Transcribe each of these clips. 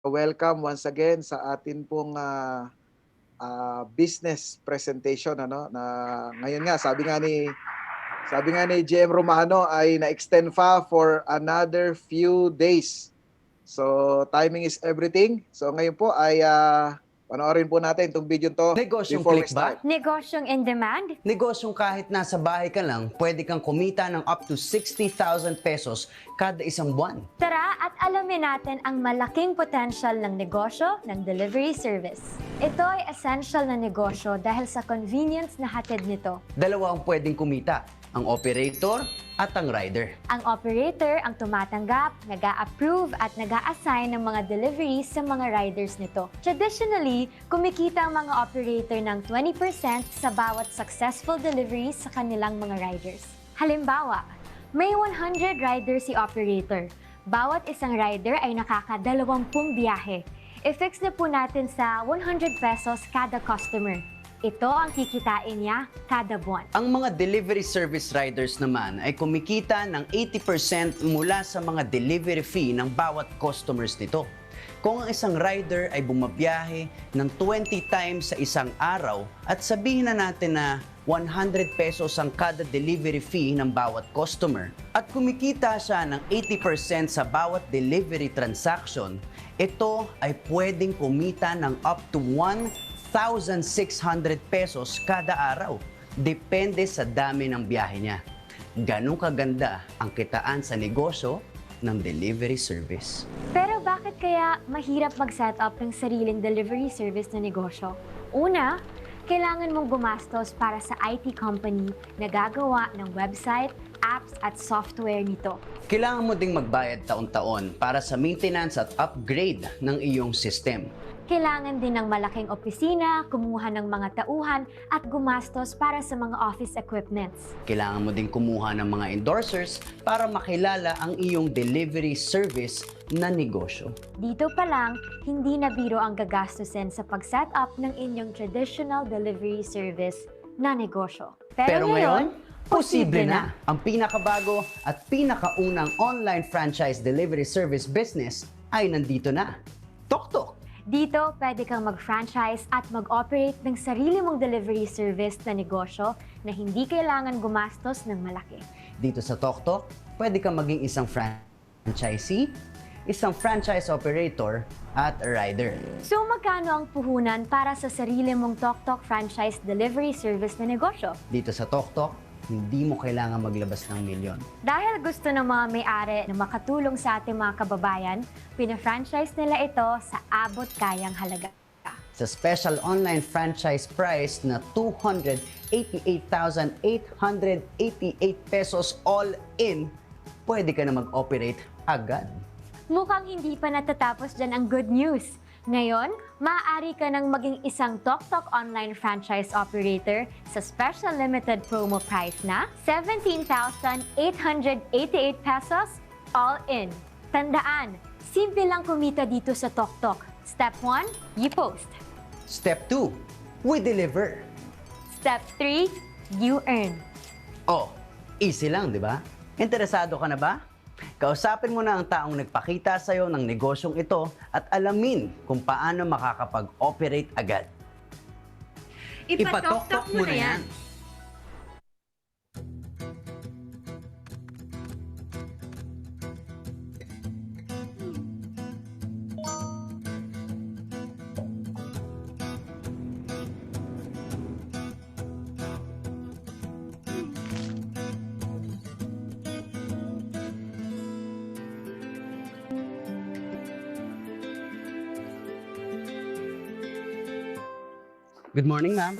Welcome once again sa atin pong business presentation na ngayon nga sabi nga ni GM Romano ay na-extend pa for another few days. So timing is everything. So ngayon po ay panoorin po natin itong video to Negosyong before we click ba? start. Negosyong in demand? Negosyong kahit nasa bahay ka lang, pwede kang kumita ng up to 60,000 pesos kada isang buwan. Tara at alamin natin ang malaking potensyal ng negosyo ng delivery service. Ito ay essential na negosyo dahil sa convenience na hatid nito. Dalawa ang pwedeng kumita, ang operator at ang rider. Ang operator ang tumatanggap, nag-a-approve at nag-a-assign ng mga deliveries sa mga riders nito. Traditionally, kumikita ang mga operator ng 20% sa bawat successful deliveries sa kanilang mga riders. Halimbawa, may 100 riders si operator. Bawat isang rider ay nakaka-20 biyahe. I-fix na po natin sa 100 pesos kada customer. Ito ang kikitain niya kada buwan. Ang mga delivery service riders naman ay kumikita ng 80% mula sa mga delivery fee ng bawat customers nito. Kung ang isang rider ay bumabiyahe ng 20 times sa isang araw at sabihin na natin na 100 pesos ang kada delivery fee ng bawat customer at kumikita siya ng 80% sa bawat delivery transaction, ito ay pwedeng kumita ng up to 1,600 pesos kada araw. Depende sa dami ng biyahe niya. Ganun kaganda ang kitaan sa negosyo ng delivery service. Pero bakit kaya mahirap mag-set up ng sariling delivery service na negosyo? Una, kailangan mong gumastos para sa IT company na gagawa ng website, apps at software nito. Kailangan mo ding magbayad taon-taon para sa maintenance at upgrade ng iyong system. Kailangan din ng malaking opisina, kumuha ng mga tauhan at gumastos para sa mga office equipments. Kailangan mo ding kumuha ng mga endorsers para makilala ang iyong delivery service na negosyo. Dito pa lang, hindi na biro ang gagastusin sa pag-set up ng inyong traditional delivery service na negosyo. Pero ngayon, posible na! Ang pinakabago at pinakaunang online franchise delivery service business ay nandito na. TokTok! Dito, pwede kang mag-franchise at mag-operate ng sarili mong delivery service na negosyo na hindi kailangan gumastos ng malaki. Dito sa TokTok, pwede kang maging isang franchisee, isang franchise operator, at a rider. So magkano ang puhunan para sa sarili mong TokTok franchise delivery service na negosyo? Dito sa TokTok, hindi mo kailangan maglabas ng milyon. Dahil gusto ng mga may-ari na makatulong sa ating mga kababayan, pina-franchise nila ito sa abot kayang halaga. Sa special online franchise price na 288,888 pesos all in, pwede ka na mag-operate agad. Mukhang hindi pa natatapos dyan ang good news. Ngayon, maaari ka nang maging isang TokTok online franchise operator sa special limited promo price na 17,888 pesos all in. Tandaan, simple lang kumita dito sa TokTok. Step 1, you post. Step 2, we deliver. Step 3, you earn. Oh, easy lang, di ba? Interesado ka na ba? Kausapin mo na ang taong nagpakita sa'yo ng negosyong ito at alamin kung paano makakapag-operate agad. Ipatok-tok mo na yan. Good morning, ma'am.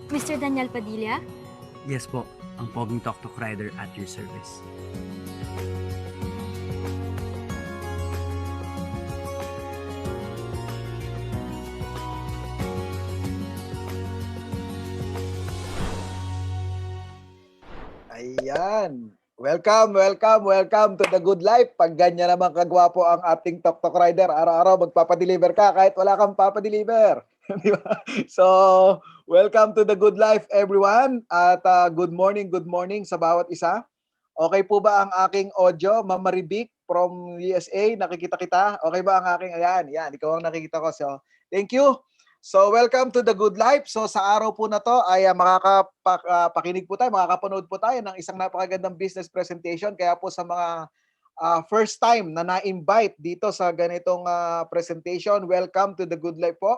Mr. Daniel Padilla? Yes po, ang poging TokTok rider at your service. Ayan. Welcome to the good life. Pag ganyan naman kagwapo ang ating TokTok rider, araw-araw magpapadeliver ka kahit wala kang papadeliver. Di ba? So, welcome to the Good Life everyone at good morning sa bawat isa. Okay po ba ang aking audio, Ma'am Maribik from USA? Nakikita kita? Okay ba ang aking, yan, ikaw ang nakikita ko. So, thank you. So, welcome to the Good Life. So, sa araw po na to ay makakapakinig po tayo, makakapanood po tayo ng isang napakagandang business presentation. Kaya po sa mga first time na na-invite dito sa ganitong presentation, welcome to the Good Life po.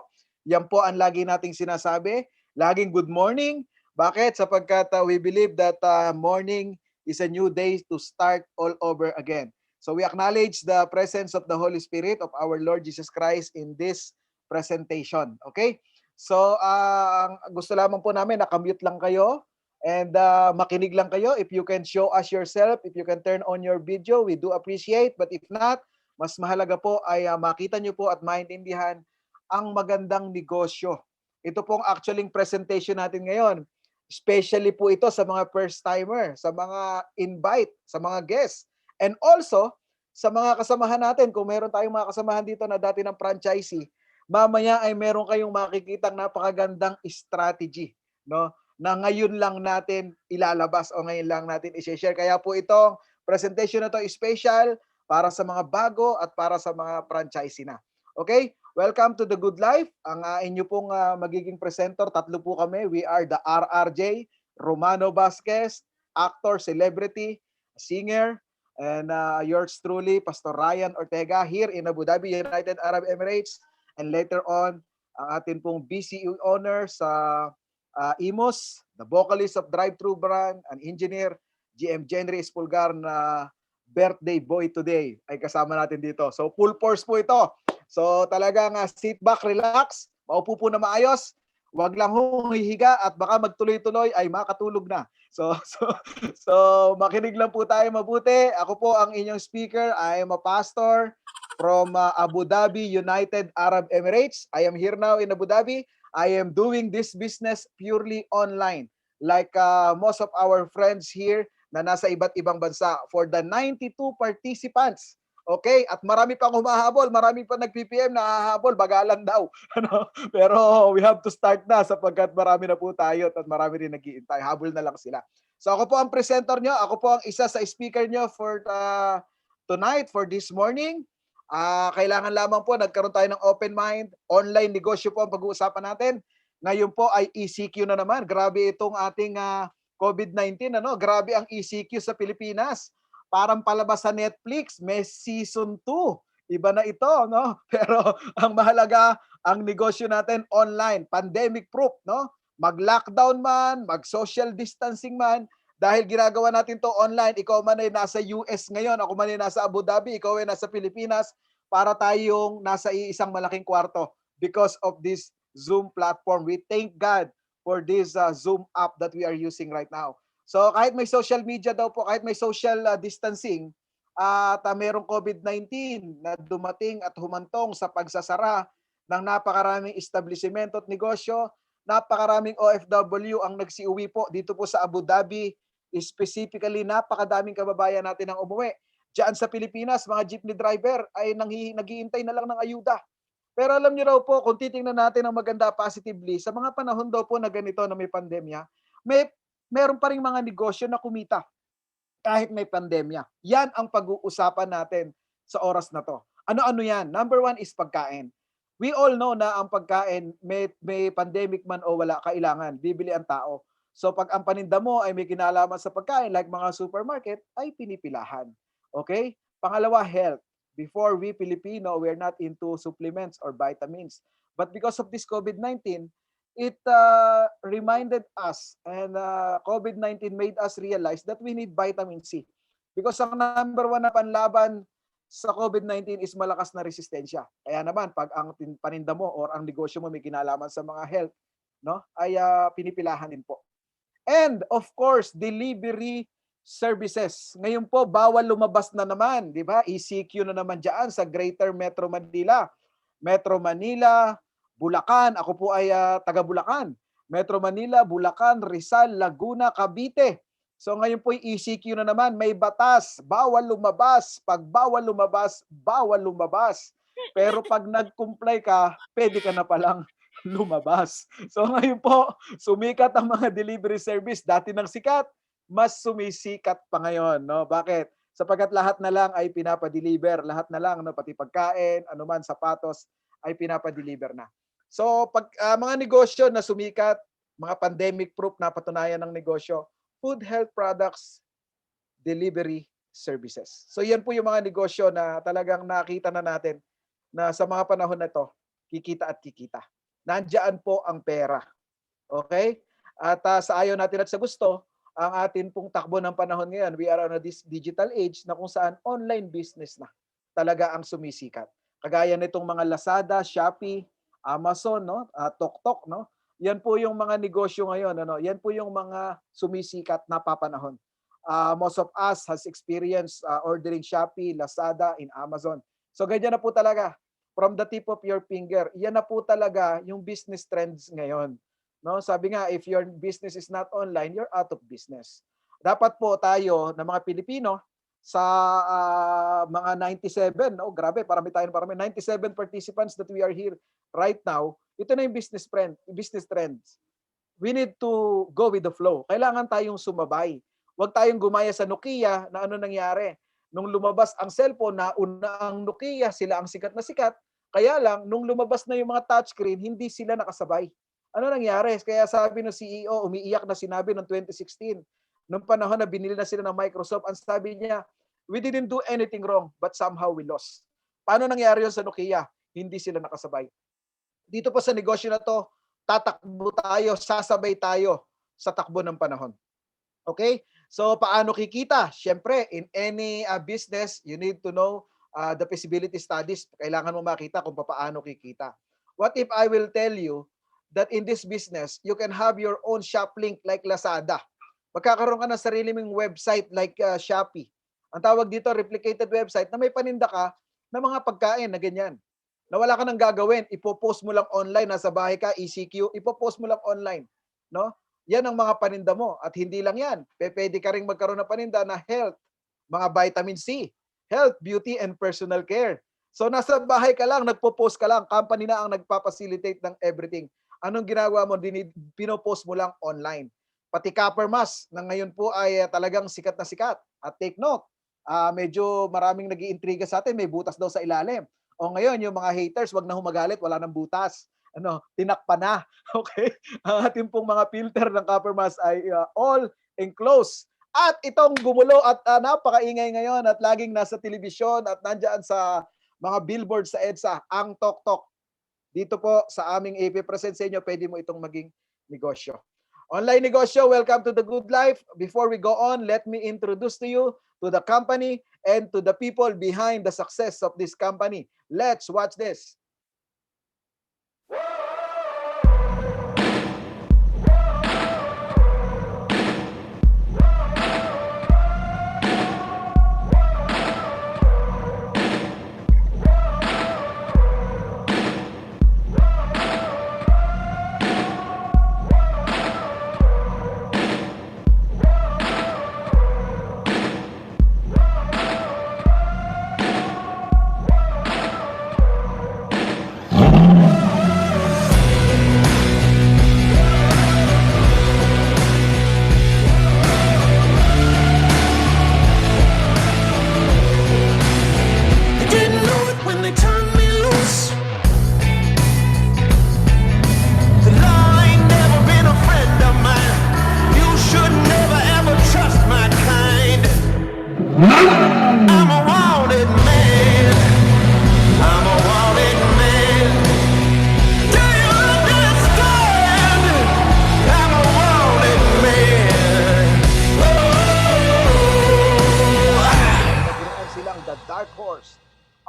Yan po ang lagi nating sinasabi. Laging good morning. Bakit? Sapagkat we believe that morning is a new day to start all over again. So we acknowledge the presence of the Holy Spirit of our Lord Jesus Christ in this presentation. Okay? So gusto lamang po namin nakamute lang kayo and makinig lang kayo. If you can show us yourself, if you can turn on your video, we do appreciate. But if not, mas mahalaga po ay makita nyo po at maintindihan ang magandang negosyo. Ito pong actually presentation natin ngayon. Especially po ito sa mga first-timer, sa mga invite, sa mga guests. And also, sa mga kasamahan natin, kung meron tayong mga kasamahan dito na dati ng franchisee, mamaya ay meron kayong makikitang napakagandang strategy, no? Na ngayon lang natin ilalabas o ngayon lang natin i-share. Kaya po itong presentation na to special para sa mga bago at para sa mga franchisee na. Okay? Welcome to the Good Life. Ang inyo pong magiging presenter, tatlo po kami. We are the RRJ, Romano Vasquez, actor, celebrity, singer, and yours truly, Pastor Ryan Ortega, here in Abu Dhabi, United Arab Emirates. And later on, ang atin pong BCU owner sa Imos, the vocalist of Drive Thru Brand, an engineer, GM Jenry Espulgar na birthday boy today ay kasama natin dito. So full force po ito. So talagang sit back, relax, maupo po na maayos, wag lang humihiga at baka magtuloy-tuloy ay makatulog na. So makinig lang po tayo mabuti. Ako po ang inyong speaker. I am a pastor from Abu Dhabi, United Arab Emirates. I am here now in Abu Dhabi. I am doing this business purely online. Like most of our friends here na nasa iba't ibang bansa. For the 92 participants, okay, at marami pang humahabol, marami pa nag-PPM na hahabol, bagalan daw. Pero we have to start na sapagkat marami na po tayo at marami rin nag-iintay. Habol na lang sila. So ako po ang presenter nyo, ako po ang isa sa speaker nyo for tonight, for this morning. Kailangan lamang po, nagkaroon tayo ng open mind, online negosyo po ang pag-uusapan natin. Ngayon po ay ECQ na naman. Grabe itong ating COVID-19, grabe ang ECQ sa Pilipinas. Parang palabas sa Netflix, may season 2. Iba na ito, no? Pero ang mahalaga, ang negosyo natin online, pandemic proof, no? Mag-lockdown man, mag-social distancing man, dahil ginagawa natin to online, ikaw man ay nasa US ngayon, ako man ay nasa Abu Dhabi, ikaw ay nasa Pilipinas, para tayong nasa isang malaking kwarto because of this Zoom platform. We thank God for this Zoom app that we are using right now. So kahit may social media daw po, kahit may social distancing, at merong COVID-19 na dumating at humantong sa pagsasara ng napakaraming establishmento at negosyo, napakaraming OFW ang nagsiuwi po dito po sa Abu Dhabi, specifically napakadaming kababayan natin ang umuwi. Diyan sa Pilipinas, mga jeepney driver ay naghihintay na lang ng ayuda. Pero alam niyo raw po, kung titingnan natin ang maganda positively, sa mga panahon daw po na ganito na may pandemya, meron pa ring mga negosyo na kumita kahit may pandemya. Yan ang pag-uusapan natin sa oras na to. Ano-ano yan? Number one is pagkain. We all know na ang pagkain, may pandemic man o wala, kailangan. Bibili ang tao. So pag ang paninda mo ay may kinalaman sa pagkain, like mga supermarket, ay pinipilahan. Okay? Pangalawa, health. Before we Filipino, we're not into supplements or vitamins. But because of this COVID-19, it reminded us and COVID-19 made us realize that we need vitamin C. Because ang number one na panlaban sa COVID-19 is malakas na resistensya. Kaya naman, pag ang paninda mo or ang negosyo mo may kinalaman sa mga health, no, ay pinipilahan din po. And of course, delivery services. Ngayon po, bawal lumabas na naman, di ba? ECQ na naman dyan sa Greater Metro Manila. Metro Manila, Bulacan, ako po ay taga Bulacan. Metro Manila, Bulacan, Rizal, Laguna, Cavite. So ngayon po ECQ na naman, may batas, bawal lumabas. Pag bawal lumabas, bawal lumabas. Pero pag nag-comply ka, pwede ka na palang lumabas. So ngayon po, sumikat ang mga delivery service. Dati nang sikat, mas sumisikat pa ngayon, no? Bakit? Sapagkat lahat na lang ay pinapa-deliver, lahat na lang, no, pati pagkain, anuman, sapatos ay pinapa-deliver na. So pag mga negosyo na sumikat, mga pandemic proof na patunayan ng negosyo, food health products, delivery services. So yan po yung mga negosyo na talagang nakita na natin na sa mga panahon na to, kikita at kikita. Nandiyan po ang pera. Okay? At sa ayaw natin at sa gusto, ang atin pong takbo ng panahon ngayon, we are on a digital age na kung saan online business na talaga ang sumisikat. Kagaya nitong mga Lazada, Shopee, Amazon, no? TokTok, no? Yan po yung mga negosyo ngayon, ano? Yan po yung mga sumisikat na papanahon. Most of us has experienced ordering Shopee, Lazada, in Amazon. So ganyan na po talaga. From the tip of your finger, yan na po talaga yung business trends ngayon. No, sabi nga, if your business is not online, you're out of business. Dapat po tayo na mga Pilipino sa mga 97, no, grabe, parami 97 participants that we are here right now. Ito na yung business trends. We need to go with the flow. Kailangan tayong sumabay. Huwag tayong gumaya sa Nokia na ano nangyari. Nung lumabas ang cellphone, nauna ang Nokia, sila ang sikat na sikat. Kaya lang, nung lumabas na yung mga touchscreen, hindi sila nakasabay. Ano nangyari? Kaya sabi ng CEO, umiiyak na sinabi noong 2016, nung panahon na binili na sila ng Microsoft, ang sabi niya, we didn't do anything wrong, but somehow we lost. Paano nangyari yun sa Nokia? Hindi sila nakasabay. Dito pa sa negosyo na to, tatakbo tayo, sasabay tayo sa takbo ng panahon. Okay? So, paano kikita? Siyempre, in any business, you need to know the feasibility studies. Kailangan mo makita kung paano kikita. What if I will tell you that in this business, you can have your own shop link like Lazada. Magkakaroon ka ng sarili mong website like Shopee. Ang tawag dito, replicated website, na may paninda ka na mga pagkain na ganyan. Na wala ka nang gagawin, ipopost mo lang online, nasa bahay ka, ECQ, ipopost mo lang online. No? Yan ang mga paninda mo. At hindi lang yan. Pwede ka rin magkaroon ng paninda na health, mga vitamin C, health, beauty, and personal care. So nasa bahay ka lang, nagpo-post ka lang, company na ang nagpa-facilitate ng everything. Anong ginagawa mo? Pinopost mo lang online. Pati copper mask na ngayon po ay talagang sikat na sikat. At take note, medyo maraming nag-iintriga sa atin, may butas daw sa ilalim. O ngayon, yung mga haters, wag na humagalit, wala nang butas. Tinakpa na. Okay? Ang ating pong mga filter ng copper mask ay all enclosed. At itong gumulo at napakaingay ngayon at laging nasa telebisyon at nandyan sa mga billboard sa EDSA, ang TokTok. Dito po sa aming ipipresent sa inyo, pwede mo itong maging negosyo. Online negosyo, welcome to the good life. Before we go on, let me introduce to you to the company and to the people behind the success of this company. Let's watch this.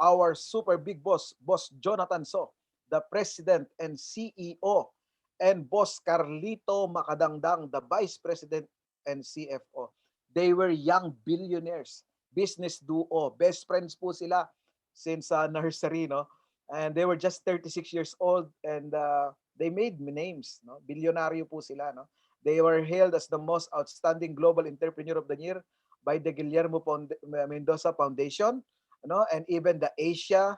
Our super big boss, Boss Jonathan So, the President and CEO, and Boss Carlito Macadangdang, the Vice President and CFO. They were young billionaires, business duo, best friends po sila since nursery, no? And they were just 36 years old and they made names, no? Bilyonaryo po sila, no? They were hailed as the most outstanding global entrepreneur of the year by the Guillermo Mendoza Foundation, and even the Asia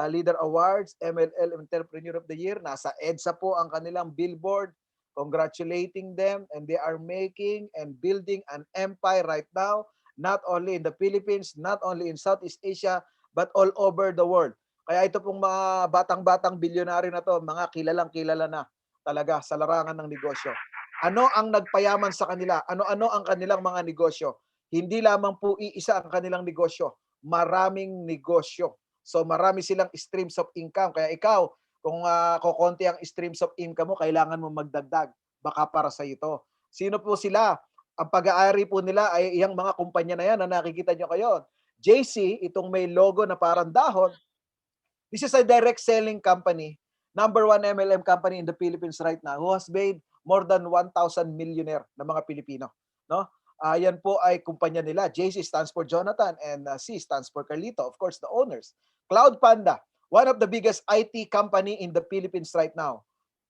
Leader Awards, MLL Entrepreneur of the Year. Nasa EDSA po ang kanilang billboard, congratulating them, and they are making and building an empire right now, not only in the Philippines, not only in Southeast Asia, but all over the world. Kaya ito pong mga batang-batang bilyonaryo na to, mga kilalang-kilala na talaga sa larangan ng negosyo. Ano ang nagpayaman sa kanila? Ano-ano ang kanilang mga negosyo? Hindi lamang po iisa ang kanilang negosyo, maraming negosyo. So marami silang streams of income. Kaya ikaw, kung kokonti ang streams of income mo, kailangan mo magdagdag. Baka para sa ito. Sino po sila? Ang pag-aari po nila ay iyang mga kumpanya na yan na nakikita nyo kayo. JC, itong may logo na parang dahon, this is a direct selling company, number 1 MLM company in the Philippines right now, who has made more than 1,000 millionaire na mga Pilipino. No? Yan po ay kumpanya nila. JC stands for Jonathan and C stands for Carlito, of course, the owners. Cloud Panda, one of the biggest IT company in the Philippines right now.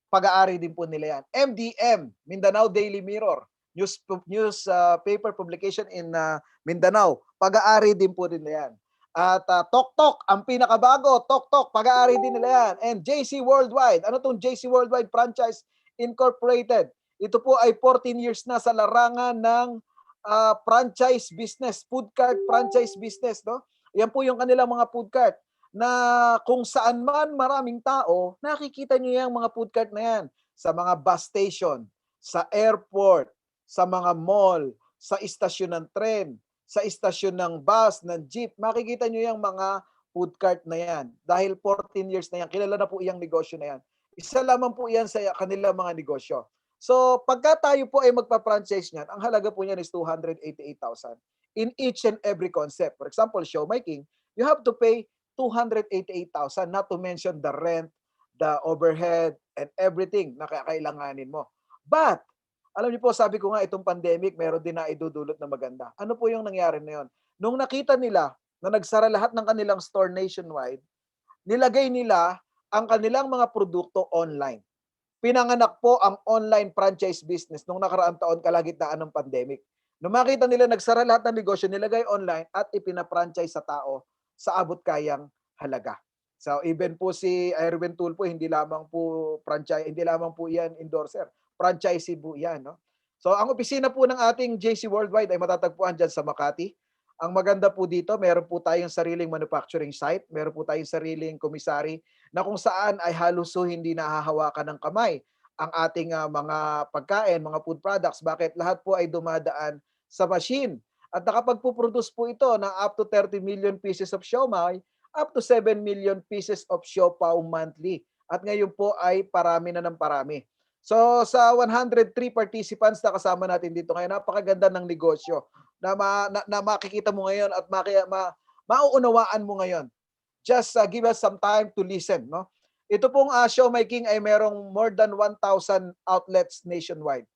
Pag-aari din po nila yan. MDM, Mindanao Daily Mirror, news paper publication in Mindanao. Pag-aari din po nila yan. At Tok, ang pinakabago, Tok, pag-aari din nila yan. And JC Worldwide. Ano tong JC Worldwide Franchise Incorporated? Ito po ay 14 years na sa larangan ng franchise business, food cart franchise business. No? Yan po yung kanilang mga food cart na kung saan man maraming tao, nakikita nyo yung mga food cart na yan. Sa mga bus station, sa airport, sa mga mall, sa istasyon ng tren, sa istasyon ng bus, ng jeep, makikita nyo yung mga food cart na yan. Dahil 14 years na yan, kilala na po yung negosyo na yan. Isa lamang po yan sa kanilang mga negosyo. So, pagka tayo po ay magpa-franchise niyan, ang halaga po niyan is 288,000 in each and every concept. For example, show making, you have to pay 288,000, not to mention the rent, the overhead, and everything na kakailanganin mo. But, alam niyo po, sabi ko nga, itong pandemic, meron din na idudulot na maganda. Ano po yung nangyari na yun? Nung nakita nila na nagsara lahat ng kanilang store nationwide, nilagay nila ang kanilang mga produkto online. Pinanganak po ang online franchise business nung nakaraang taon kalagitnaan ng pandemic. Nung makita nila nagsara lahat ng negosyo, nilagay online at ipina-franchise sa tao sa abot kayang halaga. So even po si Erwin Tulfo, hindi lamang po franchise, hindi lamang po yan endorser. Franchisee po yan. No? So ang opisina po ng ating JC Worldwide ay matatagpuan dyan sa Makati. Ang maganda po dito, meron po tayong sariling manufacturing site, meron po tayong sariling komisari na kung saan ay halos hindi nahahawakan ng kamay ang ating mga pagkain, mga food products. Bakit? Lahat po ay dumadaan sa machine. At nakapagpuproduce po ito ng up to 30 million pieces of siomai, up to 7 million pieces of siopaw monthly. At ngayon po ay parami na ng parami. So sa 103 participants na kasama natin dito ngayon, napakaganda ng negosyo na makikita mo ngayon at mauunawaan mo ngayon. Just give us some time to listen. No? Ito pong Siomai King ay merong more than 1,000 outlets nationwide.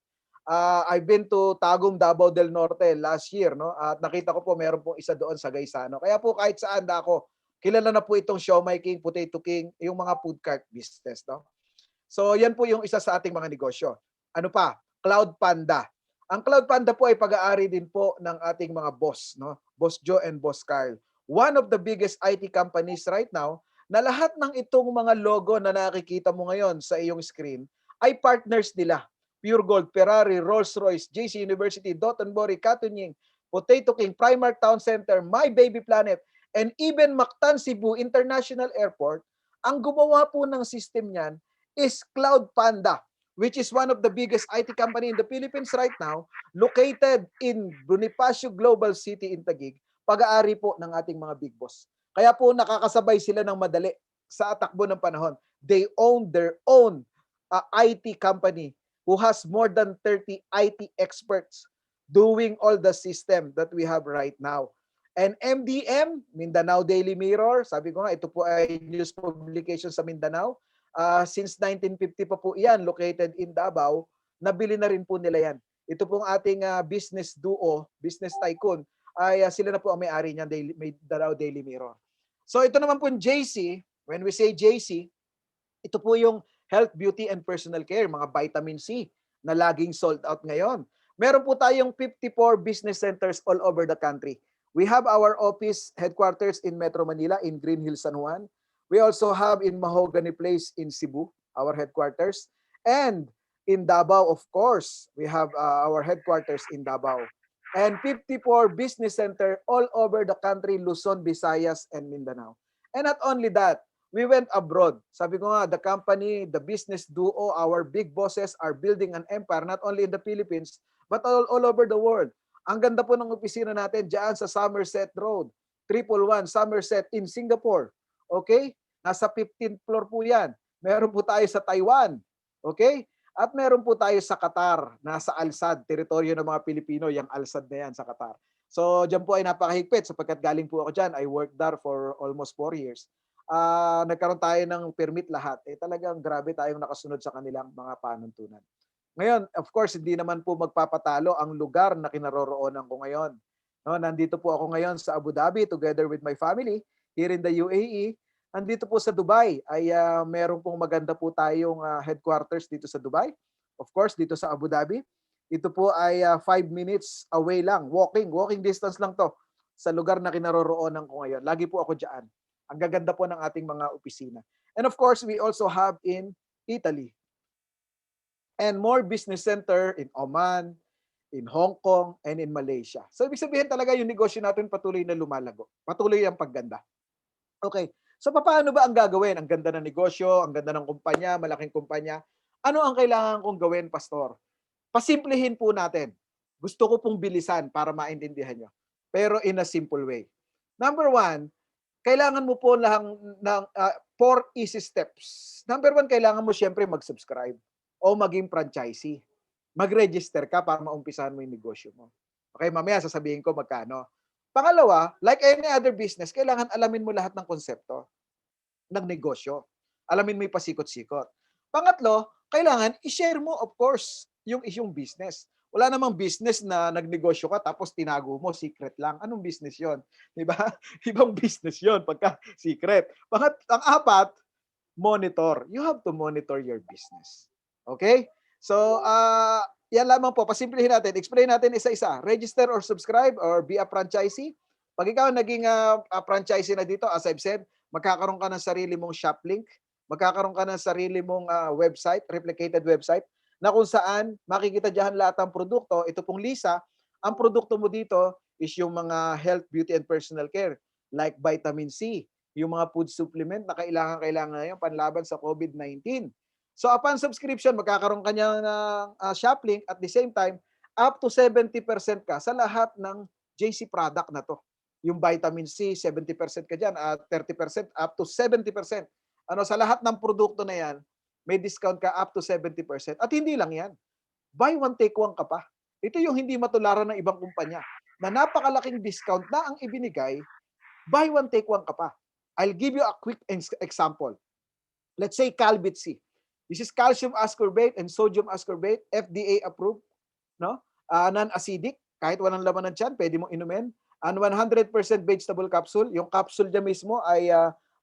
I've been to Tagum, Davao del Norte last year, no? At nakita ko po meron pong isa doon sa Gaisano. Kaya po kahit saan ako, kilala na po itong Siomai King, Potato King, yung mga food cart business, no? So yan po yung isa sa ating mga negosyo. Ano pa? Cloud Panda. Ang Cloud Panda po ay pag-aari din po ng ating mga boss, no? Boss Joe and Boss Carl. One of the biggest IT companies right now na lahat ng itong mga logo na nakikita mo ngayon sa iyong screen ay partners nila. Pure Gold, Ferrari, Rolls-Royce, JC University, Dotonbori, Katunying, Potato King, Primark Town Center, My Baby Planet, and even Mactan Cebu International Airport, ang gumawa po ng system niyan is Cloud Panda, which is one of the biggest IT company in the Philippines right now, located in Bonifacio Global City in Taguig, pag-aari po ng ating mga big boss. Kaya po nakakasabay sila ng madali sa takbo ng panahon. They own their own IT company who has more than 30 IT experts doing all the system that we have right now. And MDM, Mindanao Daily Mirror, sabi ko nga, ito po ay news publication sa Mindanao. Since 1950 pa po yan, located in Davao, nabili na rin po nila yan. Ito pong ating business duo, business tycoon, ay sila na po ang may-ari niyan, Mindanao Daily Mirror. So ito naman po yung JC, when we say JC, ito po yung health, beauty, and personal care, mga vitamin C na laging sold out ngayon. Meron po tayong 54 business centers all over the country. We have our office headquarters in Metro Manila, in Green Hills, San Juan. We also have in Mahogany Place in Cebu, our headquarters. And in Davao, of course, we have our headquarters in Davao. And 54 business center all over the country, Luzon, Visayas, and Mindanao. And not only that, we went abroad. Sabi ko nga, the company, the business duo, our big bosses are building an empire not only in the Philippines, but all over the world. Ang ganda po ng opisina natin dyan sa Somerset Road, 111 Somerset in Singapore. Okay? Nasa 15th floor po yan. Meron po tayo sa Taiwan. Okay? At meron po tayo sa Qatar, nasa Al-Sad, teritoryo ng mga Pilipino, yung Al-Sad na yan sa Qatar. So, dyan po ay napakahigpit sapagkat galing po ako dyan. I worked there for almost 4 years. Nagkaroon tayo ng permit lahat. Talagang grabe tayong nakasunod sa kanilang mga panuntunan. Ngayon, of course, hindi naman po magpapatalo ang lugar na kinaroroonan ko ngayon. No, nandito po ako ngayon sa Abu Dhabi together with my family here in the UAE. Nandito po sa Dubai ay meron pong maganda po tayong headquarters dito sa Dubai. Of course, dito sa Abu Dhabi. Ito po ay 5 minutes away lang. Walking distance lang to sa lugar na kinaroroonan ko ngayon. Lagi po ako diyan. Ang gaganda po ng ating mga opisina. And of course, we also have in Italy. And more business center in Oman, in Hong Kong, and in Malaysia. So, ibig sabihin talaga yung negosyo natin patuloy na lumalago. Patuloy ang pagganda. Okay. So, paano ba ang gagawin? Ang ganda ng negosyo, ang ganda ng kumpanya, malaking kumpanya. Ano ang kailangan kong gawin, Pastor? Pasimplihin po natin. Gusto ko pong bilisan para maintindihan nyo. Pero in a simple way. Number 1, kailangan mo po lang ng 4 easy steps. Number 1, kailangan mo siyempre mag-subscribe o maging franchisee. Mag-register ka para maumpisahan mo yung negosyo mo. Okay, mamaya sasabihin ko magkano. Pangalawa, like any other business, kailangan alamin mo lahat ng konsepto ng negosyo. Alamin mo yung pasikot-sikot. Pangatlo, kailangan i-share mo, of course, yung business. Wala namang business na nagnegosyo ka tapos tinago mo, secret lang. Anong business yon? Diba? Ibang business yon pagka secret. Ang apat, monitor. You have to monitor your business. Okay? So, yan lamang po. Pasimplihin natin. Explain natin isa-isa. Register or subscribe or be a franchisee. Pag ikaw naging franchisee na dito, as I've said, magkakaroon ka ng sarili mong shop link. Magkakaroon ka ng sarili mong website, replicated website, na kung saan makikita diyan lahat ng produkto. Ito pong Lisa, ang produkto mo dito is yung mga health, beauty, and personal care like vitamin C, yung mga food supplement na kailangan ngayon panlaban sa COVID-19. So upon subscription, magkakaroon ka niya ng shop link at the same time, up to 70% ka sa lahat ng JC product na to. Yung vitamin C, 70% ka dyan, 30% up to 70%. Sa lahat ng produkto na yan, may discount ka up to 70%. At hindi lang yan. Buy one, take one ka pa. Ito yung hindi matularan ng ibang kumpanya na napakalaking discount na ang ibinigay, buy one, take one ka pa. I'll give you a quick example. Let's say Calbit C. This is calcium ascorbate and sodium ascorbate, FDA approved, no? Non-acidic, kahit walang laman ng tiyan, pwede mong inumin. And 100% vegetable capsule. Yung capsule niya mismo ay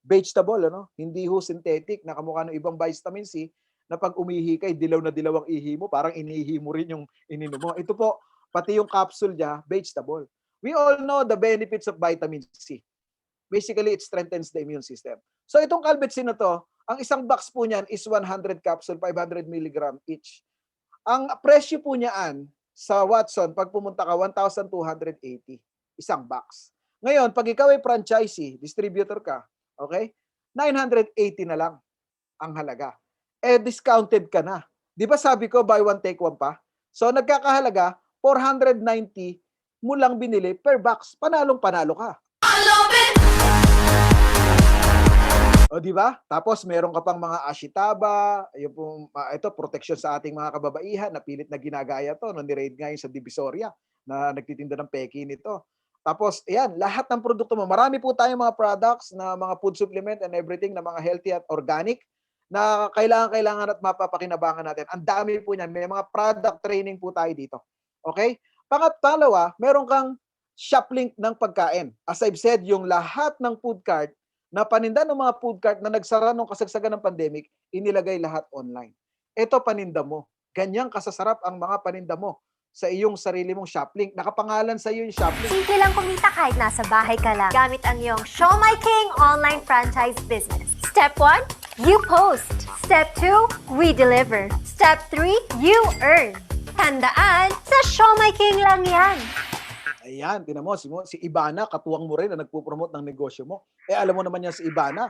vegetable, ano? Hindi ho synthetic na kamukha ng ibang vitamin C na pag umihi ka, dilaw na dilaw ang ihi mo, parang inihi mo rin yung ininom mo. Ito po, pati yung capsule niya, vegetable. We all know the benefits of vitamin C. Basically, it strengthens the immune system. So itong Calbit C na to, ang isang box po niyan is 100 capsule, 500 mg each. Ang presyo po niyan sa Watson, pag pumunta ka, 1,280. Isang box. Ngayon, pag ikaw ay franchisee, distributor ka, okay? 980 na lang ang halaga. Discounted ka na. Di ba sabi ko, buy one, take one pa? So, nagkakahalaga, 490 mo lang binili per box. Panalong-panalo ka. O di ba? Tapos meron ka pang mga ashitaba, yung pong ito protection sa ating mga kababaihan na pilit na ginagaya to, no, ni-raid nga yun sa Divisoria na nagtitinda ng peki nito. Tapos ayan, lahat ng produkto mo, marami po tayong mga products na mga food supplement and everything na mga healthy at organic na kailangan at mapapakinabangan natin. Ang dami po niyan, may mga product training po tayo dito. Okay? Pangalawa, meron kang shop link ng pagkain. As I've said, yung lahat ng food cart na paninda ng mga food cart na nagsara nung kasagsagan ng pandemic, inilagay lahat online. Ito paninda mo. Ganyang kasasarap ang mga paninda mo sa iyong sarili mong shop link. Nakapangalan sa iyo yung shop link. Simple lang kumita kahit nasa bahay ka lang. Gamit ang iyong Show My King online franchise business. Step 1, you post. Step 2, we deliver. Step 3, you earn. Tandaan, sa Siomai King lang yan. Ayan, tinan mo, si Ibana, katuwang mo rin na nagpo-promote ng negosyo mo. Alam mo naman yan si Ibana,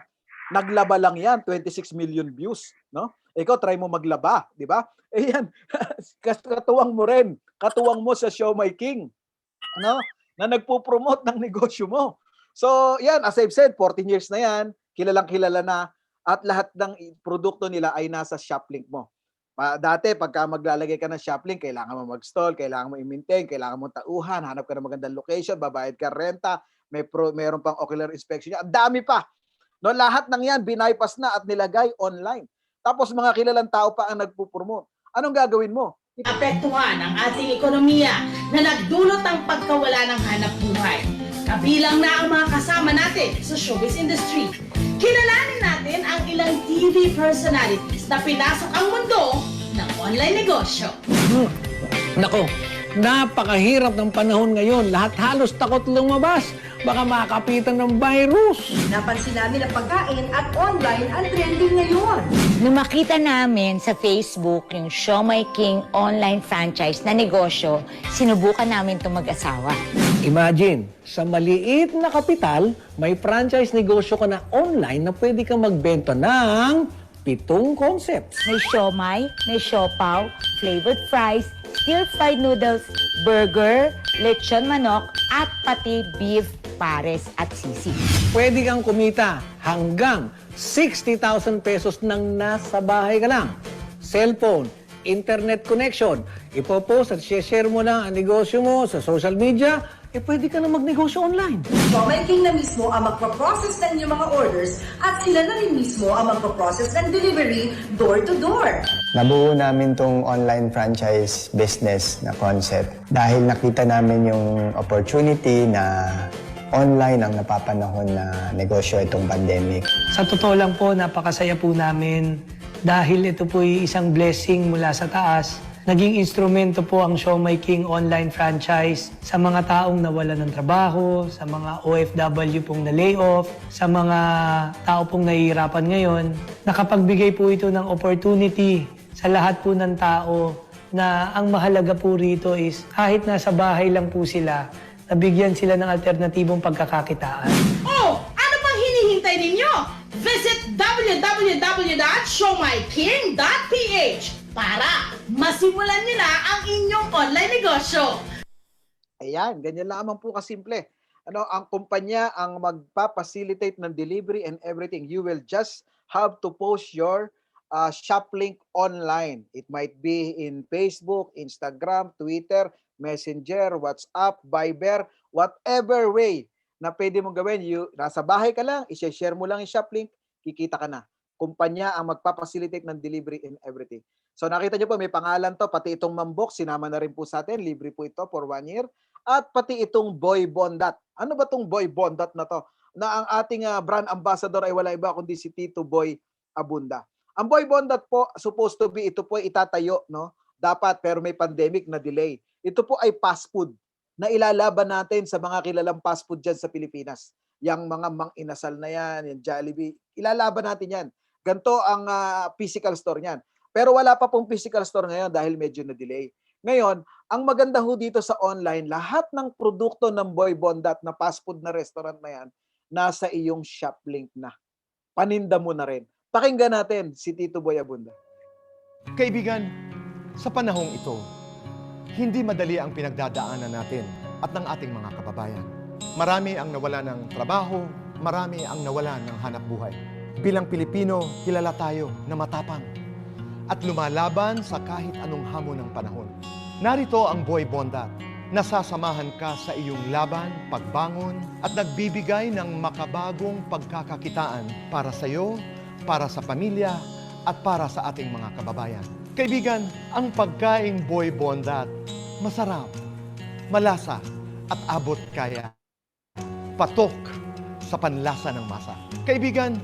naglaba lang yan, 26 million views, no? Ikaw, try mo maglaba, di ba? Ayan, katuwang mo rin, katuwang mo sa Siomai King, no? Na nagpo-promote ng negosyo mo. So, yan, as I've said, 14 years na yan, kilalang kilala na, at lahat ng produkto nila ay nasa Shoplink mo. Dati, pagka maglalagay ka ng Shoplink, kailangan mo mag-stall, kailangan mo i-maintain, kailangan mo tauhan, hanap ka ng magandang location, babayad ka renta, mayroon pang ocular inspection. Ang dami pa. No, lahat ng yan, binaypass na at nilagay online. Tapos mga kilalang tao pa ang nagpupromote. Anong gagawin mo? Apektuhan ang ating ekonomiya na nagdulot ng pagkawala ng hanap buhay. Kabilang na ang mga kasama natin sa showbiz industry. Kilalanin natin ang ilang TV personalities na pinasok ang mundo ng online negosyo. Nako, napakahirap ng panahon ngayon. Lahat halos takot lumabas. Baka makapitan ng virus. Napansin namin na pagkain at online ang trending ngayon. Nung makita namin sa Facebook yung Siomai King online franchise na negosyo, sinubukan namin itong mag-asawa. Imagine, sa maliit na kapital, may franchise negosyo ka na online na pwede kang magbenta ng 7 concepts. May siomai, may siopaw, flavored fries, stir-fried noodles, burger, lechon manok, at pati beef pares at sisig. Pwede kang kumita hanggang 60,000 pesos nang nasa bahay ka lang. Cellphone, internet connection, ipopost at share mo lang ang negosyo mo sa social media, pwede ka na magnegosyo online. Siomai King na mismo ang magpa-process ng inyong mga orders at sila na rin mismo ang magpa-process ng delivery door-to-door. Nabuo namin tong online franchise business na concept dahil nakita namin yung opportunity na online ang napapanahon na negosyo itong pandemic. Sa totoo lang po, napakasaya po namin dahil ito po ay isang blessing mula sa taas. Naging instrumento po ang Siomai King online franchise sa mga taong nawala ng trabaho, sa mga OFW pong na-layoff, sa mga tao pong nahihirapan ngayon. Nakapagbigay po ito ng opportunity sa lahat po ng tao na ang mahalaga po rito is kahit nasa bahay lang po sila, nabigyan sila ng alternatibong pagkakakitaan. Oh, ano pang hinihintay ninyo? Visit www.siomaiking.ph para masimulan nyo na ang inyong online negosyo. Ayan, ganyan lamang po kasimple. Ang kumpanya ang magpa-facilitate ng delivery and everything. You will just have to post your Shoplink online. It might be in Facebook, Instagram, Twitter, Messenger, WhatsApp, Viber, whatever way na pwede mong gawin. Nasa bahay ka lang, i-share mo lang yung Shoplink, kikita ka na. Kumpanya ang magpa-facilitate ng delivery and everything. So nakita nyo po, may pangalan to, pati itong Mambok, sinama na rin po sa atin, libre po ito for 1 year. At pati itong Boy Bondat. Ano ba itong Boy Bondat na to? Na ang ating brand ambassador ay wala iba kundi si Tito Boy Abunda. Ang Boy Bondat po, supposed to be, ito po ay itatayo, no? Dapat, pero may pandemic na delay. Ito po ay fast food na ilalaban natin sa mga kilalang fast food dyan sa Pilipinas. Yang mga Mang Inasal na yan, yung Jollibee, ilalaban natin yan. Ganito ang physical store niyan. Pero wala pa pong physical store ngayon dahil medyo na-delay. Ngayon, ang maganda ho dito sa online, lahat ng produkto ng Boy Bondat na fast food na restaurant na yan, nasa iyong Shoplink na. Paninda mo na rin. Pakinggan natin si Tito Boy Abunda. Kaibigan, sa panahong ito, hindi madali ang pinagdadaanan natin at ng ating mga kababayan. Marami ang nawala ng trabaho, marami ang nawala ng hanap buhay. Bilang Pilipino, kilala tayo na matapang at lumalaban sa kahit anong hamon ng panahon. Narito ang Boy Bondat. Nasasamahan ka sa iyong laban, pagbangon at nagbibigay ng makabagong pagkakakitaan para sa iyo, para sa pamilya at para sa ating mga kababayan. Kaibigan, ang pagkaing Boy Bondat, masarap, malasa at abot kaya. Patok sa panlasa ng masa. Kaibigan,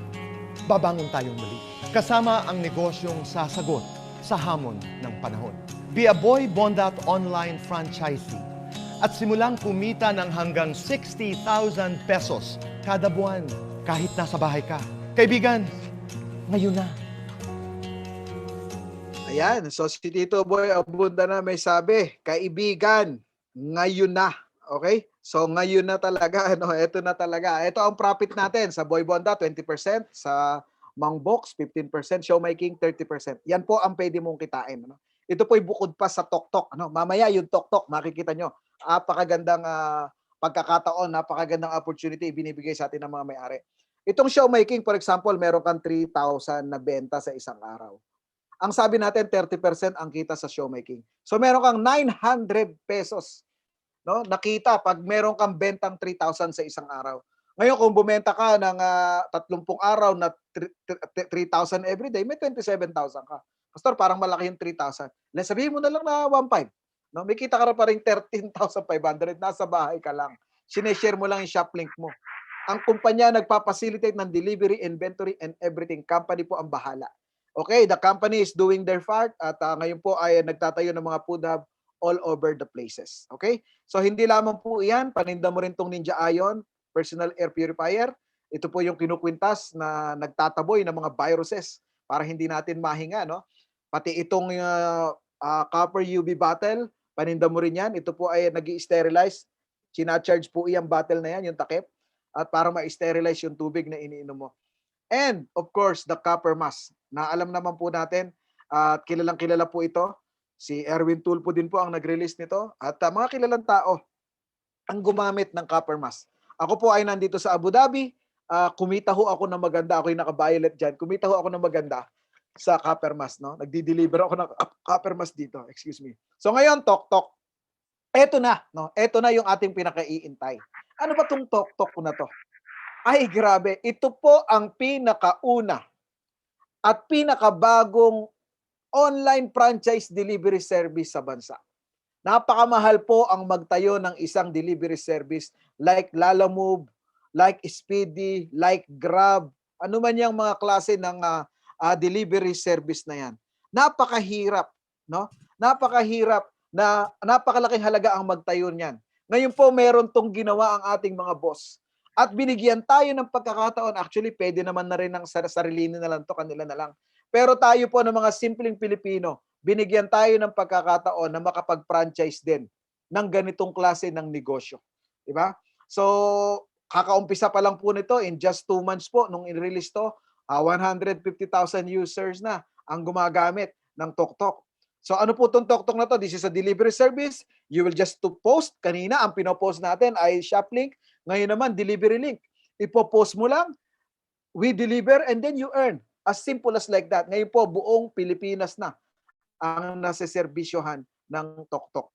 babangon tayong muli. Kasama ang negosyong sasagot sa hamon ng panahon. Be a Boy Bondat online franchisee at simulang kumita ng hanggang 60,000 pesos kada buwan kahit nasa bahay ka. Kaibigan, ngayon na. Ayan, so si Tito Boy Abunda na may sabi, kaibigan, ngayon na. Okay? So ngayon na talaga, ano, ito na talaga. Ito ang profit natin sa Boy Bonda, 20%, sa Mang Box, 15%, Showmaking, 30%. Yan po ang pwede mong kitain. Ano? Ito po'y bukod pa sa Tok-Tok. Ano? Mamaya yung Tok-Tok, makikita nyo. Napakagandang pagkakataon, napakagandang opportunity binibigay sa atin ng mga may-ari. Itong Showmaking, for example, meron kang 3,000 na benta sa isang araw. Ang sabi natin, 30% ang kita sa Showmaking. So meron kang 900 pesos, no? Nakita pag meron kang bentang 3,000 sa isang araw. Ngayon, kung bumenta ka ng 30 araw na 3,000 everyday, may 27,000 ka. Pastor, parang malaki yung 3,000. Sabihin mo na lang na 1,500. No? May kita ka pa rin 13,500. Nasa bahay ka lang. Sineshare mo lang yung shop link mo. Ang kumpanya nagpa-facilitate ng delivery, inventory, and everything. Company po ang bahala. Okay, the company is doing their part at ngayon po ay nagtatayo ng mga food hub all over the places. Okay? So hindi lamang po iyan, paninda mo rin tong Ninja Ion, personal air purifier. Ito po yung kinukwintas na nagtataboy ng mga viruses para hindi natin mahinga, no? Pati itong copper UV bottle, paninda mo rin yan. Ito po ay nag-i-sterilize. China-charge po iyang bottle na yan, yung takip, at para ma-sterilize yung tubig na iniinom mo. And of course, the copper mask. Na alam naman po natin at kilalang kilala po ito. Si Erwin Tulfo din po ang nag-release nito. At mga kilalang tao ang gumamit ng copper mask. Ako po ay nandito sa Abu Dhabi. Kumita ho ako ng maganda. Ako yung naka-violet dyan. Kumita ho ako ng maganda sa copper mask. No? Nagdi-deliver ako ng copper mask dito. Excuse me. So ngayon, Tok-Tok. Eto na. No? Eto na yung ating pinaka-iintay. Ano ba tong Tok-Tok na to? Ay, grabe. Ito po ang pinakauna at pinakabagong online franchise delivery service sa bansa. Napakamahal po ang magtayo ng isang delivery service like Lalamove, like Speedy, like Grab, ano man yung mga klase ng delivery service na yan. Napakahirap, no? Napakahirap na napakalaking halaga ang magtayo niyan. Ngayon po meron tong ginawa ang ating mga boss. At binigyan tayo ng pagkakataon, actually pwede naman na rin ng sarili na lang to, kanila na lang. Pero tayo po ng mga simpleng Pilipino, binigyan tayo ng pagkakataon na makapag-franchise din ng ganitong klase ng negosyo. Diba? So, kakaumpisa pa lang po nito, in just 2 months po, nung in-release to, 150,000 users na ang gumagamit ng Tok-Tok. So ano po itong Tok-Tok na to? This is a delivery service. You will just to post. Kanina, ang pinopost natin ay shop link. Ngayon naman, delivery link. Ipopost mo lang, we deliver, and then you earn. As simple as like that. Ngayon po, buong Pilipinas na ang nasiservisyohan ng Tok-Tok.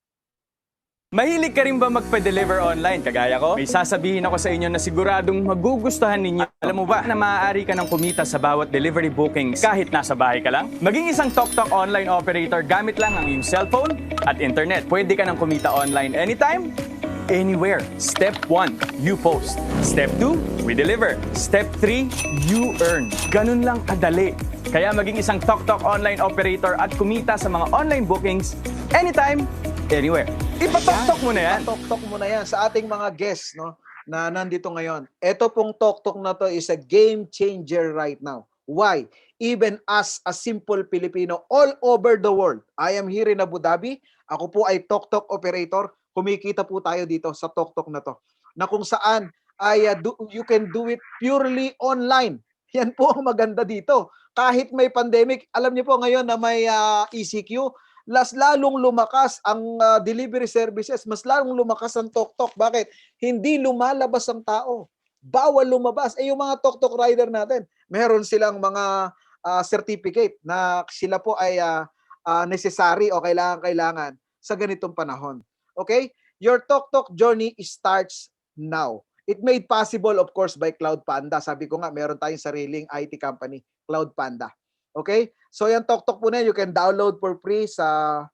Mahilig ka rin ba magpa-deliver online kagaya ko? May sasabihin ako sa inyo na siguradong magugustuhan ninyo. Alam mo ba na maaari ka ng kumita sa bawat delivery bookings kahit nasa bahay ka lang? Maging isang Tok-Tok online operator gamit lang ang iyong cellphone at internet. Pwede ka ng kumita online anytime, anywhere. Step 1, you post. Step 2, we deliver. Step 3, you earn. Ganun lang kadali. Kaya maging isang Tok-Tok online operator at kumita sa mga online bookings anytime, anywhere. Ipatok-tok mo na yan. Ipatok-tok mo na yan sa ating mga guests, no, na nandito ngayon. Ito pong Tok-Tok na to is a game changer right now. Why? Even as a simple Filipino all over the world. I am here in Abu Dhabi. Ako po ay Tok-Tok operator. Kumikita po tayo dito sa Tok-Tok na to. Na kung saan ay you can do it purely online. Yan po ang maganda dito. Kahit may pandemic, alam niyo po ngayon na may ECQ, lalong lumakas ang delivery services, mas lalong lumakas ang Tok-Tok. Bakit? Hindi lumalabas ang tao. Bawal lumabas. Yung mga Tok-Tok rider natin, meron silang mga certificate na sila po ay necessary o kailangan sa ganitong panahon. Okay? Your Tok-Tok journey starts now. It made possible, of course, by Cloud Panda. Sabi ko nga, meron tayong sariling IT company, Cloud Panda. Okay? So yung Tok-Tok po na, you can download for free sa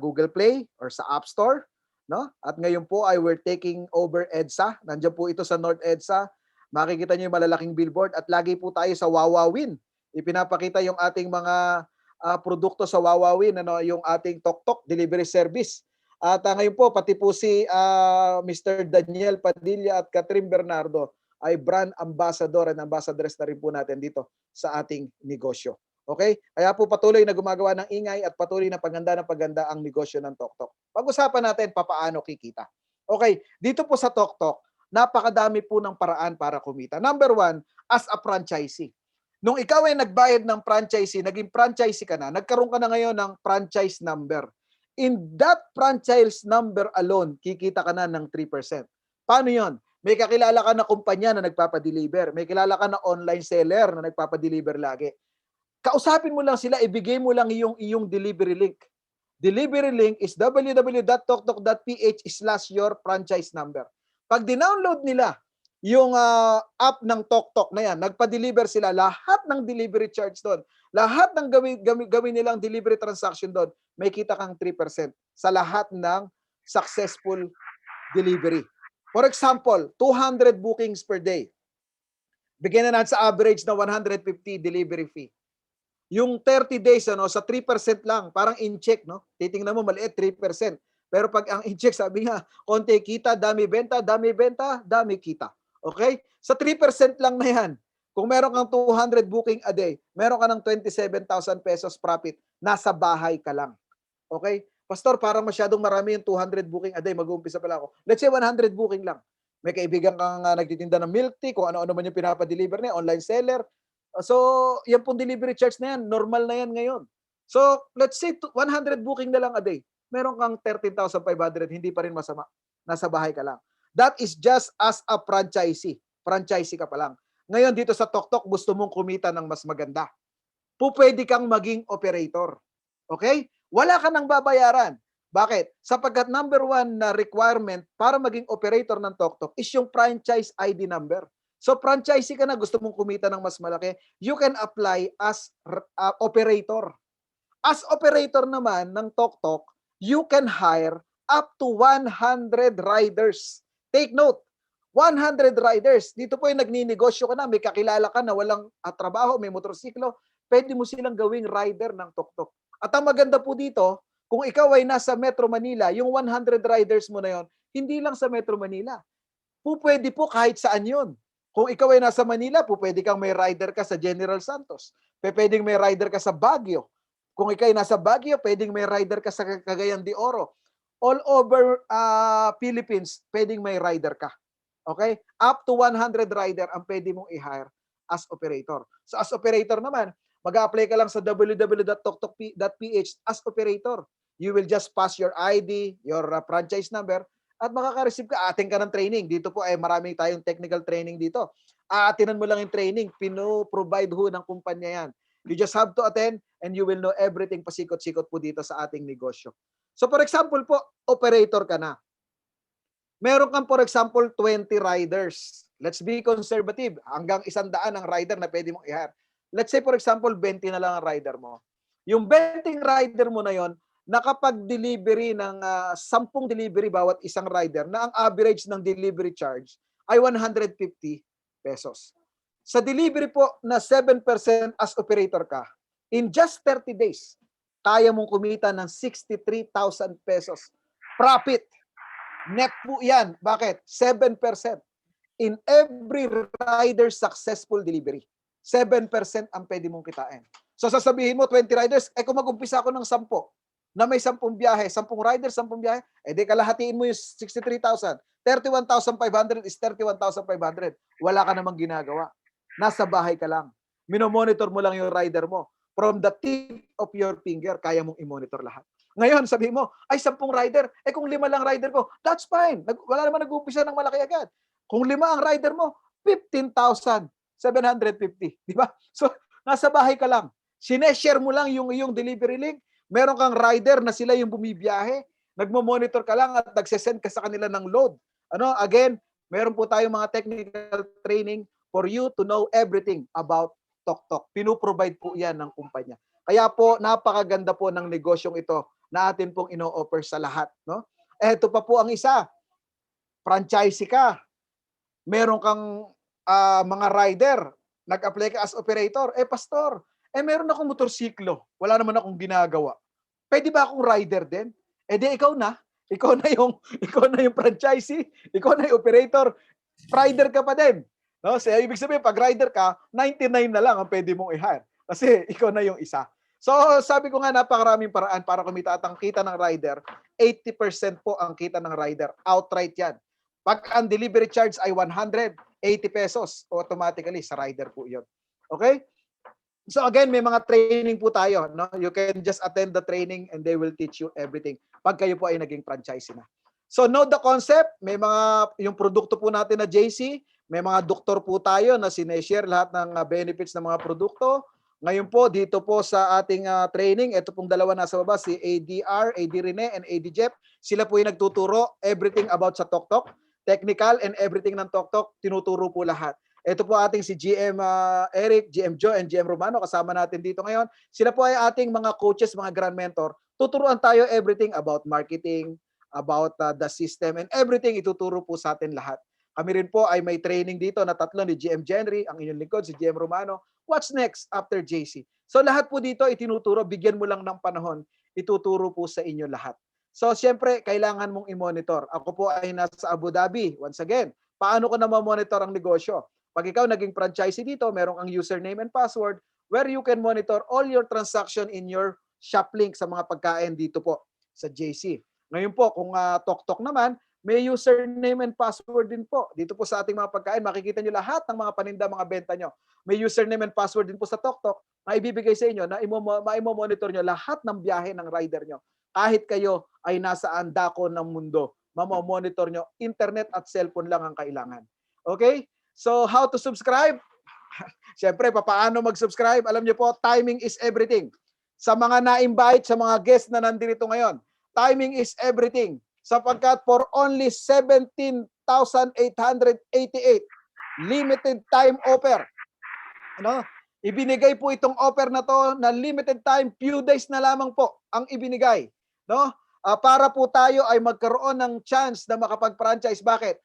Google Play or sa App Store. No? At ngayon po ay we're taking over EDSA. Nandiyan po ito sa North EDSA. Makikita niyo yung malalaking billboard at lagi po tayo sa Wawawin. Ipinapakita yung ating mga produkto sa Wawawin, ano, yung ating Tok-Tok delivery service. At ngayon po, pati po si Mr. Daniel Padilla at Catherine Bernardo ay brand ambassador and ambassadress na rin po natin dito sa ating negosyo. Okay? Kaya po patuloy na gumagawa ng ingay at patuloy na paganda ang negosyo ng TokTok. Pag-usapan natin papaano kikita. Okay, dito po sa TokTok, napakadami po ng paraan para kumita. Number one, as a franchisee. Nung ikaw ay nagbayad ng franchisee, naging franchisee ka na, nagkaroon ka na ngayon ng franchise number. In that franchise number alone, kikita ka na ng 3%. Paano yon? May kakilala ka na kumpanya na nagpapadeliver. May kilala ka na online seller na nagpapadeliver lagi. Kausapin mo lang sila, ibigay mo lang iyong delivery link. Delivery link is www.toktok.ph/your franchise number. Pag dinownload nila yung app ng TokTok na yan, nagpa-deliver sila, lahat ng delivery charge doon, lahat ng gawin nilang delivery transaction doon, may kita kang 3% sa lahat ng successful delivery. For example, 200 bookings per day. Bigyan na natin sa average na 150 delivery fee. Yung 30 days sa 3% lang, parang in-check, no? Titingnan mo maliit 3%. Pero pag ang in-check, sabi nga, konti kita, dami benta, dami kita. Okay? Sa 3% lang na yan, kung meron kang 200 booking a day, meron ka ng 27,000 pesos profit, nasa bahay ka lang. Okay? Pastor, parang masyadong marami yung 200 booking a day, mag-uumpisa pala ako. Let's say 100 booking lang. May kaibigan kang nagtitinda ng milk tea, kung ano-ano man yung pinapadeliver niya, online seller. So, yan pong delivery charge na yan, normal na yan ngayon. So, let's say 100 booking na lang a day, meron kang 13,500, hindi pa rin masama. Nasa bahay ka lang. That is just as a franchisee. Franchisee ka pa lang. Ngayon dito sa TokTok, gusto mong kumita ng mas maganda. Pwede kang maging operator. Okay? Wala ka nang babayaran. Bakit? Sapagkat number one na requirement para maging operator ng TokTok is yung franchise ID number. So franchisee ka na, gusto mong kumita ng mas malaki, you can apply as operator. As operator naman ng TokTok, you can hire up to 100 riders. Take note, 100 riders. Dito po yung nagninegosyo ka na, may kakilala ka na walang trabaho, may motorsiklo, pwede mo silang gawing rider ng TokTok. At ang maganda po dito, kung ikaw ay nasa Metro Manila, yung 100 riders mo na yon, hindi lang sa Metro Manila. Pwede po kahit saan yun. Kung ikaw ay nasa Manila, pwede kang may rider ka sa General Santos. Pwedeng may rider ka sa Baguio. Kung ikaw ay nasa Baguio, pwedeng may rider ka sa Cagayan de Oro. All over Philippines, pwedeng may rider ka. Okay? Up to 100 rider ang pwede mong i-hire as operator. So as operator naman, mag-a-apply ka lang sa www.toktok.ph as operator. You will just pass your ID, your franchise number, at makaka-receive ka, ating ka ng training. Dito po ay maraming tayong technical training dito. Aatinan mo lang yung training, pino-provide ho ng kumpanya yan. You just have to attend and you will know everything pasikot-sikot po dito sa ating negosyo. So for example po, operator ka na. Meron kang for example 20 riders. Let's be conservative. Hanggang 100 ang rider na pwede mong i-hire. Let's say for example 20 na lang ang rider mo. Yung 20 rider mo na yon, nakapag-delivery ng 10 delivery bawat isang rider na ang average ng delivery charge ay 150 pesos. Sa delivery po na 7% as operator ka, in just 30 days, kaya mong kumita ng 63,000 pesos. Profit. Net po yan. Bakit? 7%. In every rider successful delivery. 7% ang pwede mong kitain. So sasabihin mo, 20 riders, kung mag-umpisa ako ng 10, na may 10 biyahe, 10 riders, 10 biyahe, di kalahatiin mo yung 63,000. 31,500 is 31,500. Wala ka namang ginagawa. Nasa bahay ka lang. Minomonitor mo lang yung rider mo. From the tip of your finger, kaya mong i-monitor lahat. Ngayon, sabihin mo, ay 10 rider, kung 5 lang rider ko, that's fine. Wala naman nag-uumpisa ng malaki agad. Kung 5 ang rider mo, 15,750. Di ba? So, nasa bahay ka lang. Sineshare mo lang yung iyong delivery link. Meron kang rider na sila yung bumibiyahe. Nagmo-monitor ka lang at nagsesend ka sa kanila ng load. Again, meron po tayong mga technical training for you to know everything about TokTok. Pino-provide po yan ng kumpanya. Kaya po, napakaganda po ng negosyong ito na atin pong ino-offer sa lahat. No? Ito pa po ang isa. Franchisee ka. Meron kang mga rider. Nag-apply ka as operator. Pastor, meron akong motorsiklo. Wala naman akong ginagawa. Pwede ba akong rider din? Di ikaw na. Ikaw na yung franchisee. Ikaw na yung operator. Rider ka pa din. No? So, ibig sabihin, pag rider ka, 99 na lang ang pwede mong i-hire. Kasi ikaw na yung isa. So, sabi ko nga, napakaraming paraan para kumita at ang kita ng rider, 80% po ang kita ng rider. Outright yan. Pag ang delivery charge ay 180 pesos, automatically sa rider po yun. Okay? So again, may mga training po tayo. No? You can just attend the training and they will teach you everything pag kayo po ay naging franchisee na. So know the concept. May mga, yung produkto po natin na JC, may mga doktor po tayo na sineshare lahat ng benefits ng mga produkto. Ngayon po, dito po sa ating training, ito pong dalawa nasa baba, si ADR, AD Rene, and AD Jeff. Sila po yung nagtuturo everything about sa TokTok. Technical and everything ng TokTok, tinuturo po lahat. Ito po ating si GM Eric, GM Joe, and GM Romano. Kasama natin dito ngayon. Sila po ay ating mga coaches, mga grand mentor. Tuturuan tayo everything about marketing, about the system, and everything ituturo po sa atin lahat. Kami rin po ay may training dito na tatlo ni GM Jenry, ang inyong lingkod, si GM Romano. What's next after JC? So lahat po dito itinuturo, bigyan mo lang ng panahon, ituturo po sa inyo lahat. So siyempre, kailangan mong i-monitor. Ako po ay nasa Abu Dhabi. Once again, paano ko na ma-monitor ang negosyo? Pag ikaw naging franchisee dito, merong ang username and password where you can monitor all your transaction in your shop link sa mga pagkain dito po sa JC. Ngayon po, kung TokTok naman, may username and password din po. Dito po sa ating mga pagkain, makikita nyo lahat ng mga paninda, mga benta nyo. May username and password din po sa TokTok na ibibigay sa inyo na maimo-monitor nyo lahat ng biyahe ng rider nyo. Kahit kayo ay nasa andako ng mundo, mamamonitor nyo, internet at cellphone lang ang kailangan. Okay? So, how to subscribe? Siyempre, paano mag-subscribe? Alam nyo po, timing is everything. Sa mga na-invite, sa mga guests na nandito ngayon, timing is everything. Sapagkat for only 17,888 limited time offer. Ano? Ibinigay po itong offer na to na limited time, few days na lamang po ang ibinigay. No? Para po tayo ay magkaroon ng chance na makapag-franchise. Bakit?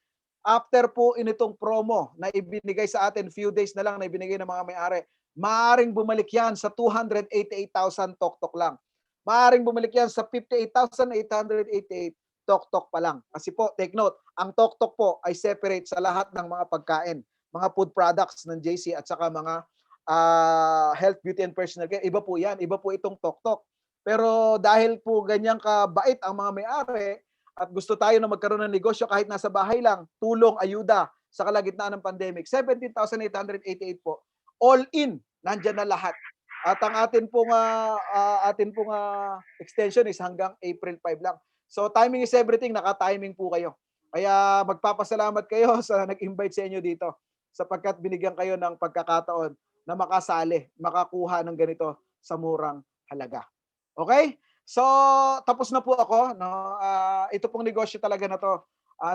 After po initong promo na ibinigay sa atin, few days na lang na ibinigay ng mga may-ari, maaring bumalik yan sa 288,000 TokTok lang. Maaring bumalik yan sa 58,888 TokTok pa lang. Kasi po, take note, ang TokTok po ay separate sa lahat ng mga pagkain, mga food products ng JC at saka mga health, beauty, and personal care. Iba po yan. Iba po itong TokTok. Pero dahil po ganyang kabait ang mga may-ari at gusto tayo na magkaroon ng negosyo kahit nasa bahay lang, tulong, ayuda sa kalagitnaan ng pandemic, 17,888 po. All in, nandyan na lahat. At ang atin pong extension is hanggang April 5 lang. So timing is everything, naka-timing po kayo. Kaya magpapasalamat kayo sa nag-invite sa inyo dito sapagkat binigyan kayo ng pagkakataon na makasali, makakuha ng ganito sa murang halaga. Okay? So tapos na po ako. No? Ito pong negosyo talaga na to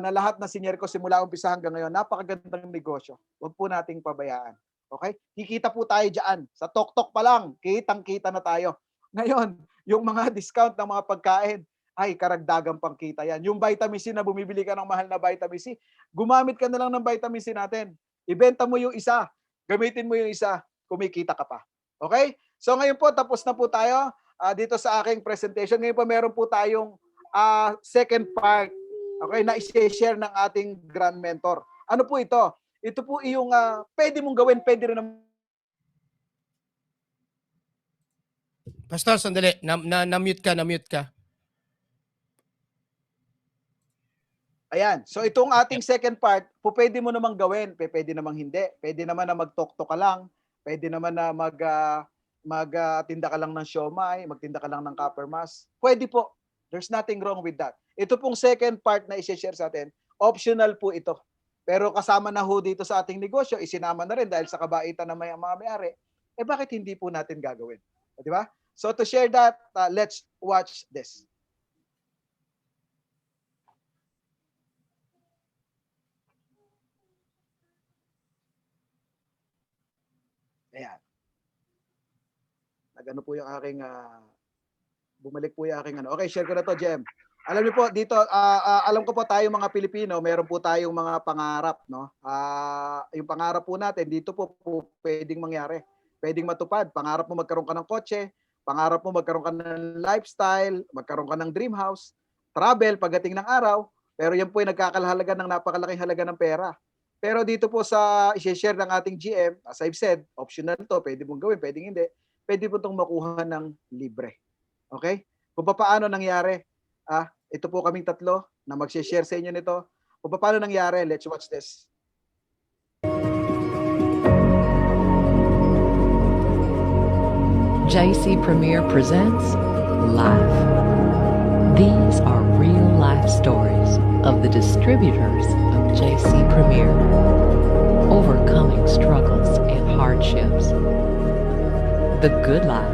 na lahat na senior ko simula umpisa hanggang ngayon, napakagandang negosyo. Huwag po nating pabayaan. Okay? Kikita po tayo dyan. Sa TokTok pa lang, kitang-kita na tayo. Ngayon, yung mga discount ng mga pagkain, ay karagdagang pang kita yan. Yung vitamin C na bumibili ka ng mahal na vitamin C, gumamit ka na lang ng vitamin C natin. Ibenta mo yung isa, gamitin mo yung isa, kumikita ka pa. Okay? So ngayon po, tapos na po tayo dito sa aking presentation. Ngayon po, meron po tayong second part, okay, na i-share ng ating grand mentor. Ano po ito? Ito po yung pwede mong gawin, pwede rin naman. Pastor, sandali. Na-mute ka. Ayan. So itong ating second part, po pwede mo namang gawin, pwede namang hindi. Pwede naman na mag-TokTok ka lang, pwede naman na magtinda ka lang ng siomai, magtinda ka lang ng copper mass. Pwede po. There's nothing wrong with that. Ito pong second part na i-share sa atin, optional po ito. Pero kasama na ho dito sa ating negosyo, isinama na rin dahil sa kabaitan ng mga may-ari, bakit hindi po natin gagawin? Di ba? So to share that, let's watch this. Ayan. Nagano po yung aking, bumalik po yung aking ano. Okay, share ko na to, Jem. Alam niyo po, dito, alam ko po tayo mga Pilipino, meron po tayong mga pangarap, no? Yung pangarap po natin, dito po pwedeng mangyari. Pwedeng matupad. Pangarap mo magkaroon ka ng kotse, pangarap mo magkaroon ka ng lifestyle, magkaroon ka ng dream house, travel pagdating ng araw, pero yan po ay nagkakalahalaga ng napakalaking halaga ng pera. Pero dito po sa i-share ng ating GM, as I've said, optional to, pwede mong gawin, pwedeng hindi. Pwede po itong makuha ng libre. Okay? Kung paano nangyari, ito po kaming tatlo na mag-share sa inyo nito. Kung paano nangyari, let's watch this. JC Premier presents Life. These are real-life stories of the distributors of JC Premier, overcoming struggles and hardships. The good life.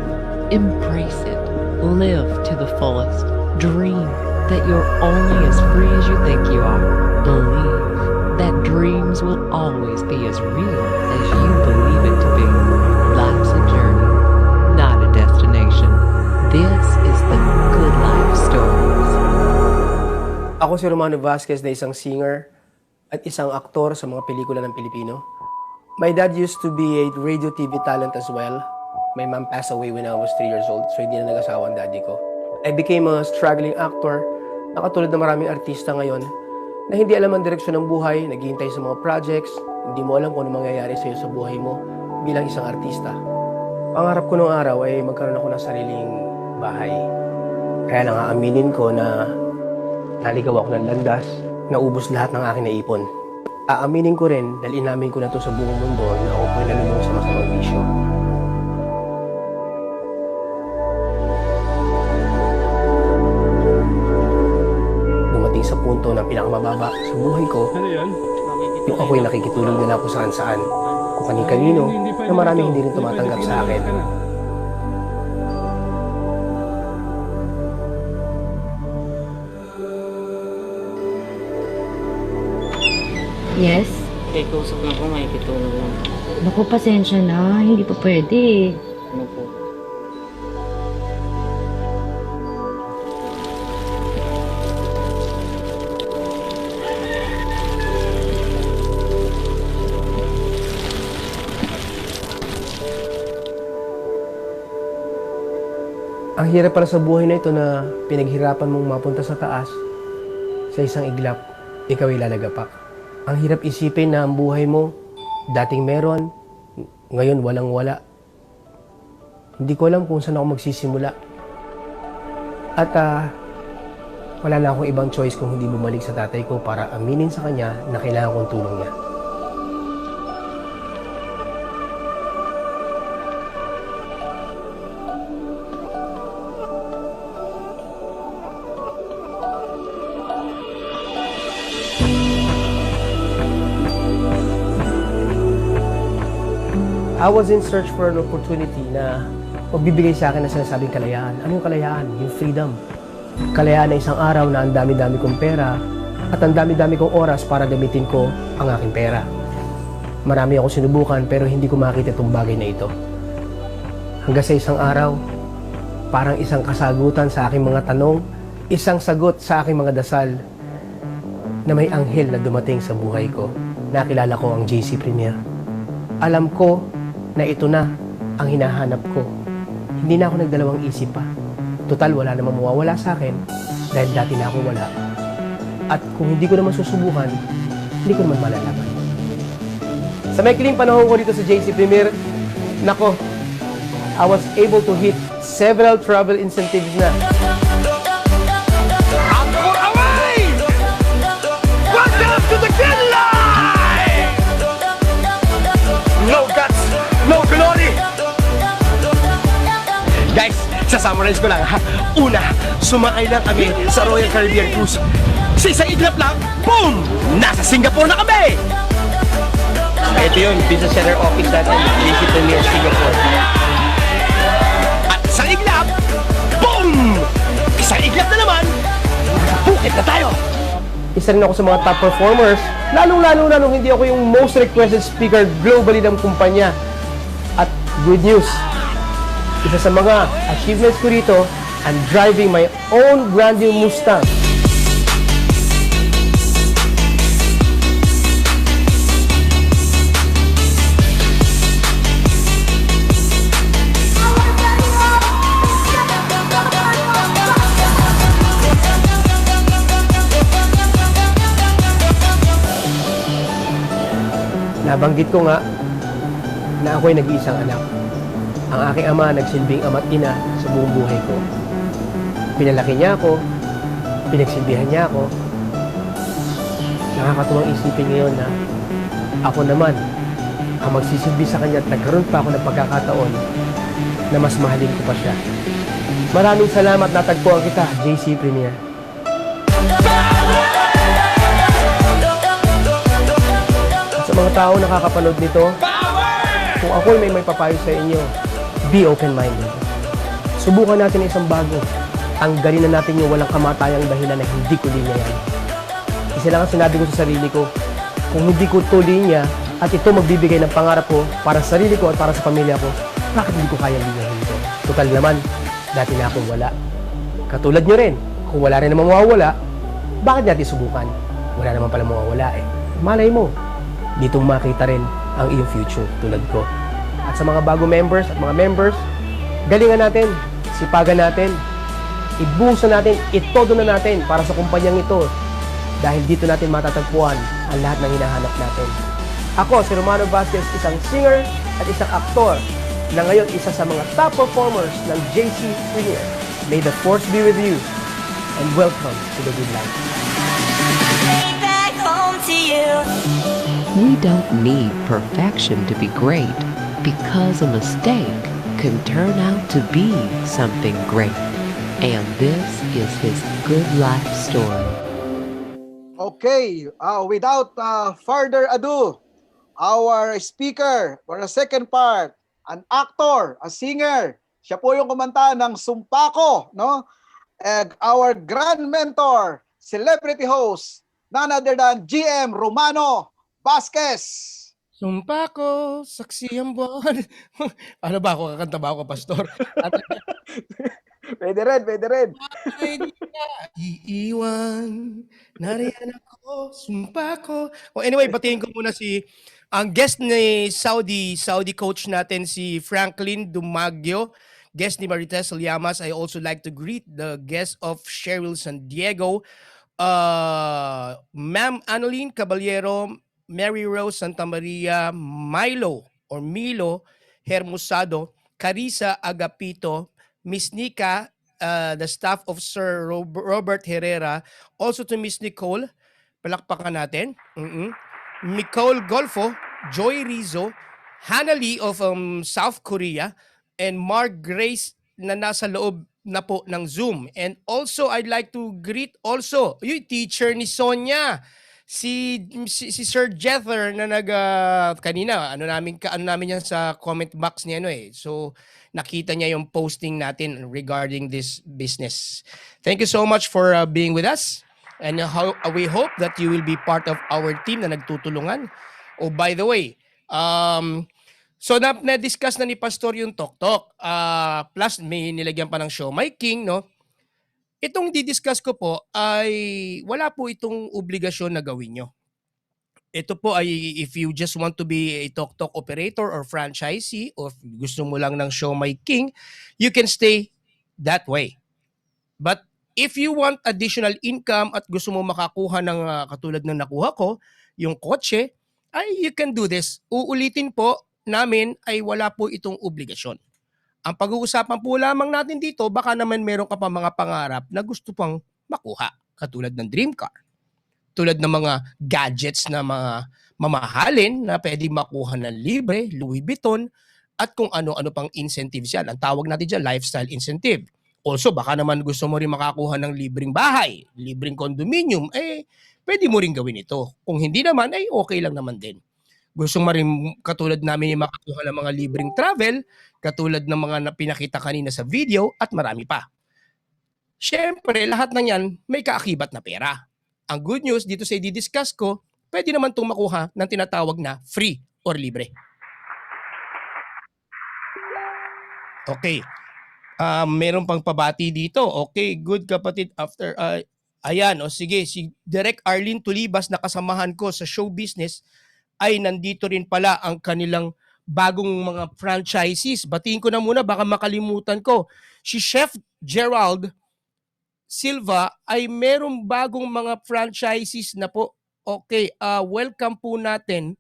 Embrace it. Live to the fullest. Dream that you're only as free as you think you are. Believe that dreams will always be as real as you believe it to be. Life's a journey, not a destination. This is the Good Life Stories. Ako si Romano Vasquez na isang singer at isang aktor sa mga pelikula ng Pilipino. My dad used to be a radio TV talent as well. My mom passed away when I was 3 years old, so hindi na nag-asawa ang daddy ko. I became a struggling actor na katulad ng maraming artista ngayon na hindi alam ang direksyon ng buhay, naghihintay sa mga projects, hindi mo alam kung ano mangyayari sa'yo sa buhay mo bilang isang artista. Pangarap ko noong araw ay magkaroon ako ng sariling bahay. Kaya lang aaminin ko na naligaw ako ng landas, naubos lahat ng aking naipon. Aaminin ko rin dahil inamin ko na to sa buong mundo na ako po'y nalulong sa masamang bisyo. Dumating sa punto na pinakamababa sa buhay ko, yung ako'y nakikitulog na lang kung saan-saan, kung kani-kanino, na maraming hindi rin tumatanggap sa akin. Yes? Kay kausap na po, may kitulog lang. Naku, pasensya na. Hindi pa pwede. Ano po? Ang hirap pala sa buhay na ito na pinaghirapan mong mapunta sa taas, sa isang iglap, ikaw ay lalagapak. Ang hirap isipin na ang buhay mo, dating meron, ngayon walang-wala. Hindi ko alam kung saan ako magsisimula. At wala na akong ibang choice kung hindi bumalik sa tatay ko para aminin sa kanya na kailangan kong tulong niya. I was in search for an opportunity na magbibigay sa akin ng sinasabing kalayaan. Ano yung kalayaan? Yung freedom. Kalayaan na isang araw na ang dami-dami kong pera at ang dami-dami kong oras para gamitin ko ang aking pera. Marami ako sinubukan pero hindi ko makita itong bagay na ito. Hanggang sa isang araw, parang isang kasagutan sa aking mga tanong, isang sagot sa aking mga dasal na may anghel na dumating sa buhay ko. Nakilala ko ang JC Premier. Alam ko na ito na ang hinahanap ko. Hindi na ako nagdalawang isip pa. Total, wala namang mawawala sa akin dahil dati na ako wala. At kung hindi ko naman susubukan, hindi ko naman malalaman. Sa maikling panahon ko dito sa JC Premier, nako, I was able to hit several travel incentives na. Welcome to the Good Life! No guts, no glory! Guys, sasummarize ko lang ha. Una, sumakay lang kami sa Royal Caribbean Cruise. Sa isang iglap lang, boom! Nasa Singapore na kami! Ito yun, business center office natin, JC Premier Singapore. At sa iglap, boom! Isang iglap na naman, bukit na tayo! Isa rin ako sa mga top performers, lalong-lalo na nung hindi ako yung most requested speaker globally ng kumpanya. At good news, isa sa mga achievements ko rito, I'm driving my own brand new Mustang. Nabanggit ko nga na ako'y nag-iisang anak. Ang aking ama nagsilbing ama't ina sa buong buhay ko. Pinalaki niya ako, pinagsilbihan niya ako. Nakakatuwang isipin ngayon na ako naman ang magsisilbi sa kanya at nagkaroon pa ako ng pagkakataon na mas mahalin ko pa siya. Maraming salamat, natagpuan kita, JC Premier. At sa mga tao nakakapanood nito, kung ako'y may papayo sa inyo, be open-minded. Subukan natin isang bago. Tanggalin na natin yung walang kamatayang dahilan na hindi ko linya yan. Isa lang ang sinabi ko sa sarili ko, kung hindi ko ito linya at ito magbibigay ng pangarap ko para sa sarili ko at para sa pamilya ko, bakit hindi ko kaya linyahin ito? Total naman, dati na akong wala. Katulad nyo rin, kung wala rin naman mawawala, bakit natin subukan? Wala naman pala mawawala eh. Malay mo, ditong makita rin ang iyong future tulad ko. At sa mga bago members at mga members, galingan natin, sipagan natin, ibuhusan natin, itodo na natin para sa kumpanyang ito dahil dito natin matatagpuan ang lahat ng hinahanap natin. Ako, si Romano Vasquez, isang singer at isang aktor na ngayon isa sa mga top performers ng JC Premier. May the force be with you and welcome to the good life. We don't need perfection to be great because a mistake can turn out to be something great. And this is his good life story. Okay, without further ado, our speaker for the second part, an actor, a singer. Siya po yung kumanta ng Sumpako, no? And our grand mentor, celebrity host, none other than GM Romano Vasquez. Sumpa ko, saksi ang buwan. Ano ba ako? Kakanta ba ako, Pastor? At Pwede rin, pwede rin. ay di na iiwan, nariyan ako, sumpa ko. Oh, anyway, batiin ko muna ang guest ni Saudi coach natin, si Franklin Dumagio. Guest ni Marites Llamas. I also like to greet the guest of Cheryl San Diego, Ma'am Annalyn Caballero, Mary Rose Santa Maria, Milo Hermosado, Carissa Agapito, Miss Nika, the staff of Sir Robert Herrera, also to Miss Nicole, palakpakan natin, Nicole Golfo, Joy Rizzo, Hannah Lee of South Korea, and Mark Grace na nasa loob na po ng Zoom. And also, I'd like to greet also yung teacher ni Sonia, si Sir Jether na kanina ano namin yan sa comment box niya so nakita niya yung posting natin regarding this business. Thank you so much for being with us, and we hope that you will be part of our team na nagtutulungan. Oh, by the way, so na-discuss na ni Pastor yung Tok-Tok, plus may nilagyan pa ng Show My King, no? Itong didiscuss ko po ay wala po itong obligasyon na gawin nyo. Ito po ay if you just want to be a Tok-Tok operator or franchisee, or gusto mo lang ng Show My King, you can stay that way. But if you want additional income at gusto mo makakuha ng katulad ng nakuha ko, yung kotse, ay you can do this. Uulitin po namin ay wala po itong obligasyon. Ang pag-uusapan po lamang natin dito, baka naman meron ka pa mga pangarap na gusto pang makuha. Katulad ng dream car. Tulad ng mga gadgets na mga mamahalin na pwede makuha ng libre, Louis Vuitton, at kung ano-ano pang incentives yan. Ang tawag natin dyan, lifestyle incentive. Also, baka naman gusto mo rin makakuha ng libreng bahay, libreng condominium, pwede mo rin gawin ito. Kung hindi naman, okay lang naman din. Gusto mo rin katulad namin yung makakuha ng mga libreng travel, katulad ng mga pinakita kanina sa video, at marami pa. Siyempre, lahat ng yan may kaakibat na pera. Ang good news dito sa i-discuss ko, pwede naman itong makuha ng tinatawag na free or libre. Okay. Meron pang pabati dito. Okay, good kapatid. After, ayan, sige, si Direk Arlene Tulibas na kasamahan ko sa show business, ay nandito rin pala ang kanilang bagong mga franchises. Batiin ko na muna, baka makalimutan ko. Si Chef Gerald Silva ay merong bagong mga franchises na po. Okay, welcome po natin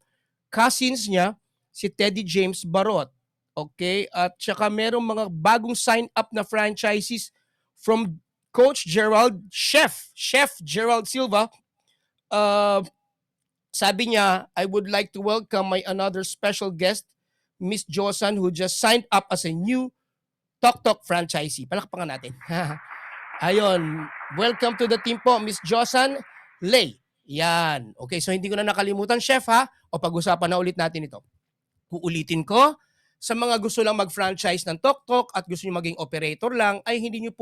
cousins niya, si Teddy James Barot. Okay? At saka merong mga bagong sign up na franchises from Coach Chef Gerald Silva. Sabi niya, I would like to welcome my another special guest, Miss Josan, who just signed up as a new Tok Tok franchisee. Palakpakan natin. Ayun. Welcome to the team po, Miss Josan Lay. Yan. Okay, so hindi ko na nakalimutan, Chef, ha? O pag-usapan na ulit natin ito. Uulitin ko, sa mga gusto lang mag-franchise ng Tok Tok at gusto niyo maging operator lang, ay hindi niyo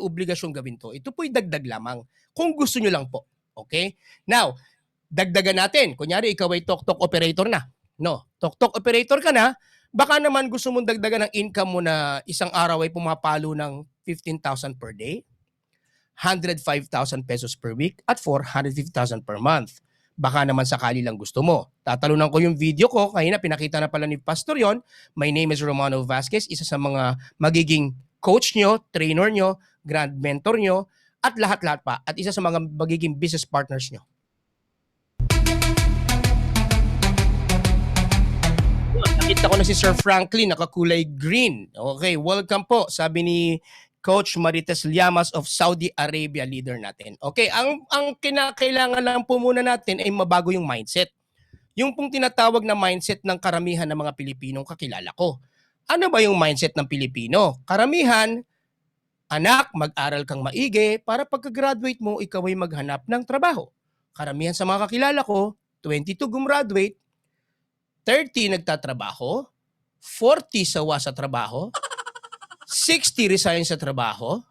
obligasyong gawin to. Ito po'y dagdag lamang. Kung gusto niyo lang po. Okay? Now, dagdagan natin. Kunyari, ikaw ay Tok Tok operator na. No, Tok Tok operator ka na, baka naman gusto mong dagdagan ng income mo na isang araw ay pumapalo ng 15,000 per day, 105,000 pesos per week, at 450,000 per month. Baka naman sakali lang gusto mo. Tatalunan ko yung video ko, kanina pinakita na pala ni Pastor yon. My name is Romano Vasquez, isa sa mga magiging coach nyo, trainer nyo, grand mentor nyo, at lahat-lahat pa. At isa sa mga magiging business partners nyo. Nakita ko na si Sir Franklin, nakakulay green. Okay, welcome po, sabi ni Coach Marites Llamas of Saudi Arabia, leader natin. Okay, ang kinakailangan lang po muna natin ay mabago yung mindset. Yung pong tinatawag na mindset ng karamihan ng mga Pilipinong kakilala ko. Ano ba yung mindset ng Pilipino? Karamihan, anak, mag-aral kang maigi para pagka-graduate mo, ikaw ay maghanap ng trabaho. Karamihan sa mga kakilala ko, 22 gumraduate, 30 nagtatrabaho, 40 sawa sa trabaho, 60 resign sa trabaho,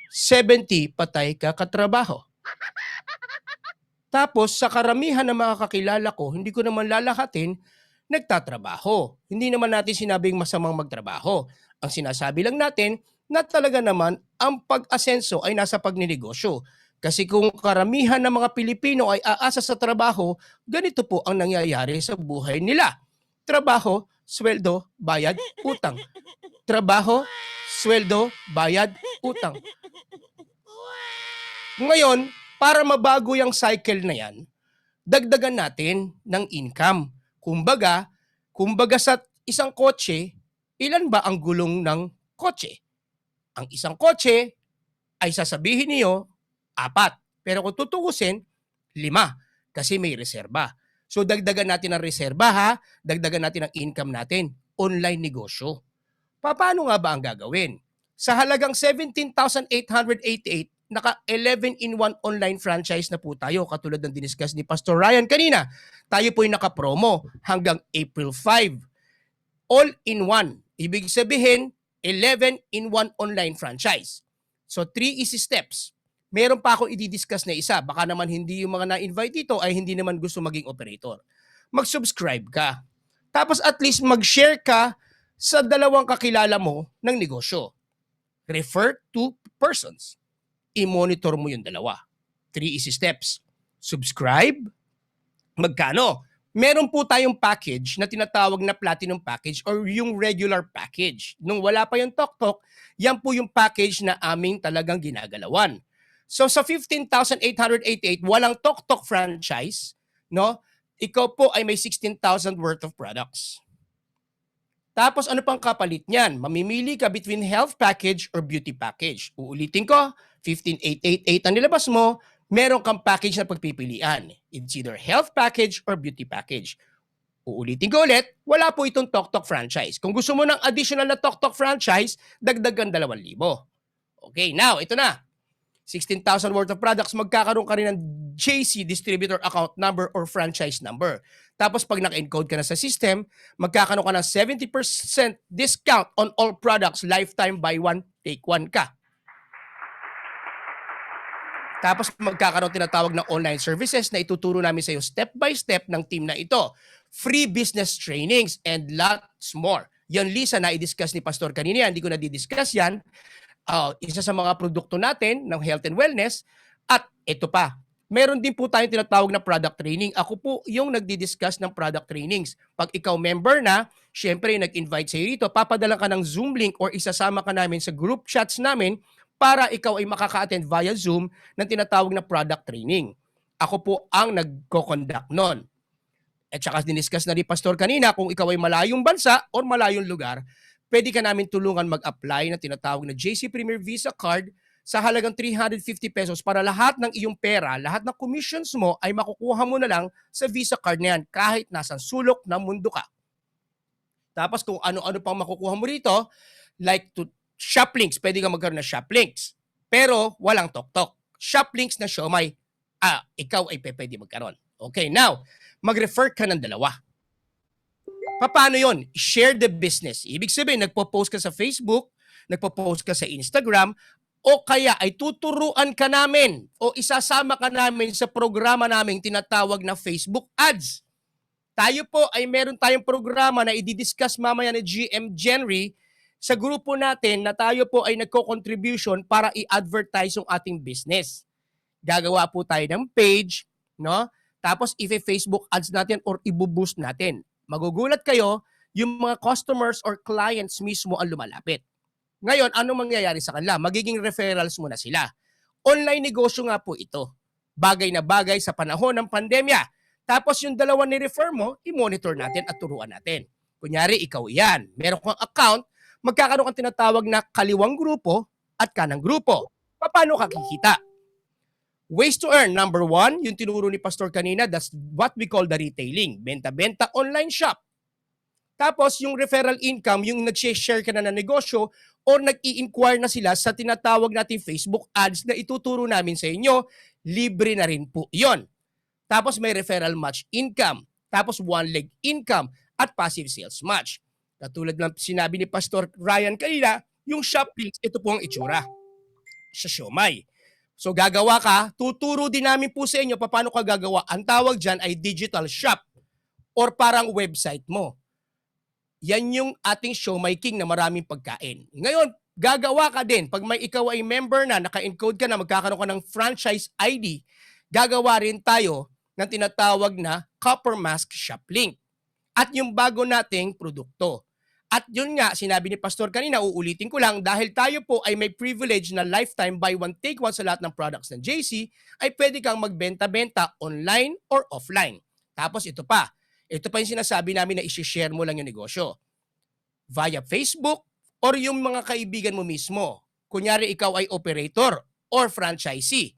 70 patay ka katrabaho. Tapos sa karamihan ng mga kakilala ko, hindi ko naman lalahatin, nagtatrabaho. Hindi naman natin sinabing masamang magtrabaho. Ang sinasabi lang natin na talaga naman ang pag-asenso ay nasa pagninegosyo. Kasi kung karamihan ng mga Pilipino ay aasa sa trabaho, ganito po ang nangyayari sa buhay nila. Trabaho, sweldo, bayad, utang. Trabaho, sweldo, bayad, utang. Ngayon, para mabago yung cycle na yan, dagdagan natin ng income. Kumbaga sa isang kotse, ilan ba ang gulong ng kotse? Ang isang kotse ay sasabihin niyo, 4. Pero kung tutuusin, 5. Kasi may reserba. So dagdagan natin ang reserba ha, dagdagan natin ang income natin. Online negosyo. Paano nga ba ang gagawin? Sa halagang 17,888, naka 11-in-1 online franchise na po tayo katulad ng diniscuss ni Pastor Ryan kanina. Tayo po yung naka-promo hanggang April 5. All-in-one. Ibig sabihin, 11-in-1 online franchise. So 3 easy steps. Meron pa ako i-discuss na isa. Baka naman hindi yung mga na-invite dito ay hindi naman gusto maging operator. Mag-subscribe ka. Tapos at least mag-share ka sa dalawang kakilala mo ng negosyo. Refer to persons. I-monitor mo yung dalawa. 3 easy steps. Subscribe. Magkano? Meron po tayong package na tinatawag na platinum package or yung regular package. Nung wala pa yung Tok Tok, yan po yung package na aming talagang ginagalawan. So sa 15,888, walang Tok Tok franchise, no? Ikaw po ay may 16,000 worth of products. Tapos ano pang kapalit niyan? Mamimili ka between health package or beauty package. Uulitin ko, 15,888 ang nilabas mo, meron kang package na pagpipilian. It's either health package or beauty package. Uulitin ko ulit, wala po itong Tok Tok franchise. Kung gusto mo ng additional na Tok Tok franchise, dagdagan 2,000. Okay, now, ito na. 16,000 worth of products, magkakaroon ka rin ng JC Distributor Account Number or Franchise Number. Tapos pag naka-encode ka na sa system, magkakaroon ka ng 70% discount on all products, lifetime buy one, take one ka. Tapos magkakaroon tinatawag ng online services na ituturo namin sa iyo step by step ng team na ito. Free business trainings and lots more. Yan, Lisa, na i-discuss ni Pastor kanina. Hindi ko na di-discuss yan. Isa sa mga produkto natin ng health and wellness. At ito pa, meron din po tayong tinatawag na product training. Ako po yung nagdi-discuss ng product trainings. Pag ikaw member na, syempre nag-invite sa iyo dito, papadala ka ng Zoom link or isasama ka namin sa group chats namin para ikaw ay makaka-attend via Zoom ng tinatawag na product training. Ako po ang nagko-conduct nun. At saka diniscuss na ni Pastor kanina, kung ikaw ay malayong bansa or malayong lugar, pwede ka namin tulungan mag-apply ng tinatawag na JC Premier Visa Card sa halagang 350 pesos para lahat ng iyong pera, lahat ng commissions mo ay makukuha mo na lang sa Visa Card na yan kahit nasang sulok ng mundo ka. Tapos kung ano-ano pang makukuha mo rito, like to shop links, pwede ka magkaroon ng shop links. Pero walang tok-tok. Shop links na siomay, ikaw ay pwede magkaroon. Okay, now, mag-refer ka ng dalawa. Paano yon? Share the business. Ibig sabihin, nagpo-post ka sa Facebook, nagpo-post ka sa Instagram, o kaya ay tuturuan ka namin o isasama ka namin sa programa naming tinatawag na Facebook Ads. Tayo po ay meron tayong programa na i-discuss mamaya ni GM Genry sa grupo natin na tayo po ay nagko-contribution para i-advertise yung ating business. Gagawa po tayo ng page, no? Tapos i-Facebook ads natin or i-boost natin. Magugulat kayo, yung mga customers or clients mismo ang lumalapit. Ngayon, ano mangyayari sa kanila? Magiging referrals mo na sila. Online negosyo nga po ito. Bagay na bagay sa panahon ng pandemya. Tapos yung dalawa ni-refer mo, i-monitor natin at turuan natin. Kunyari, ikaw yan. Meron kang account, magkakaroon kang tinatawag na kaliwang grupo at kanang grupo. Paano ka kikita? Ways to earn. Number 1, yung tinuro ni Pastor kanina, that's what we call the retailing. Benta-benta online shop. Tapos yung referral income, yung nag-share ka na ng negosyo or nag-i-inquire na sila sa tinatawag nating Facebook ads na ituturo namin sa inyo, libre na rin po yon. Tapos may referral match income. Tapos one leg income at passive sales match. Katulad ng sinabi ni Pastor Ryan kanina, yung shop links, ito po ang itsura sa siomay. So gagawa ka, tuturo din namin po sa inyo paano ka gagawa. Ang tawag dyan ay digital shop or parang website mo. Yan yung ating Siomay King na maraming pagkain. Ngayon, gagawa ka din. Pag may ikaw ay member na, naka-encode ka na, magkakaroon ka ng franchise ID, gagawa rin tayo ng tinatawag na Copper Mask Shop Link. At yung bago nating produkto. At yun nga, sinabi ni Pastor kanina, uulitin ko lang, dahil tayo po ay may privilege na lifetime buy one take one sa lahat ng products ng JC, ay pwede kang magbenta-benta online or offline. Tapos ito pa yung sinasabi namin na isi-share mo lang yung negosyo. Via Facebook or yung mga kaibigan mo mismo. Kunyari ikaw ay operator or franchisee.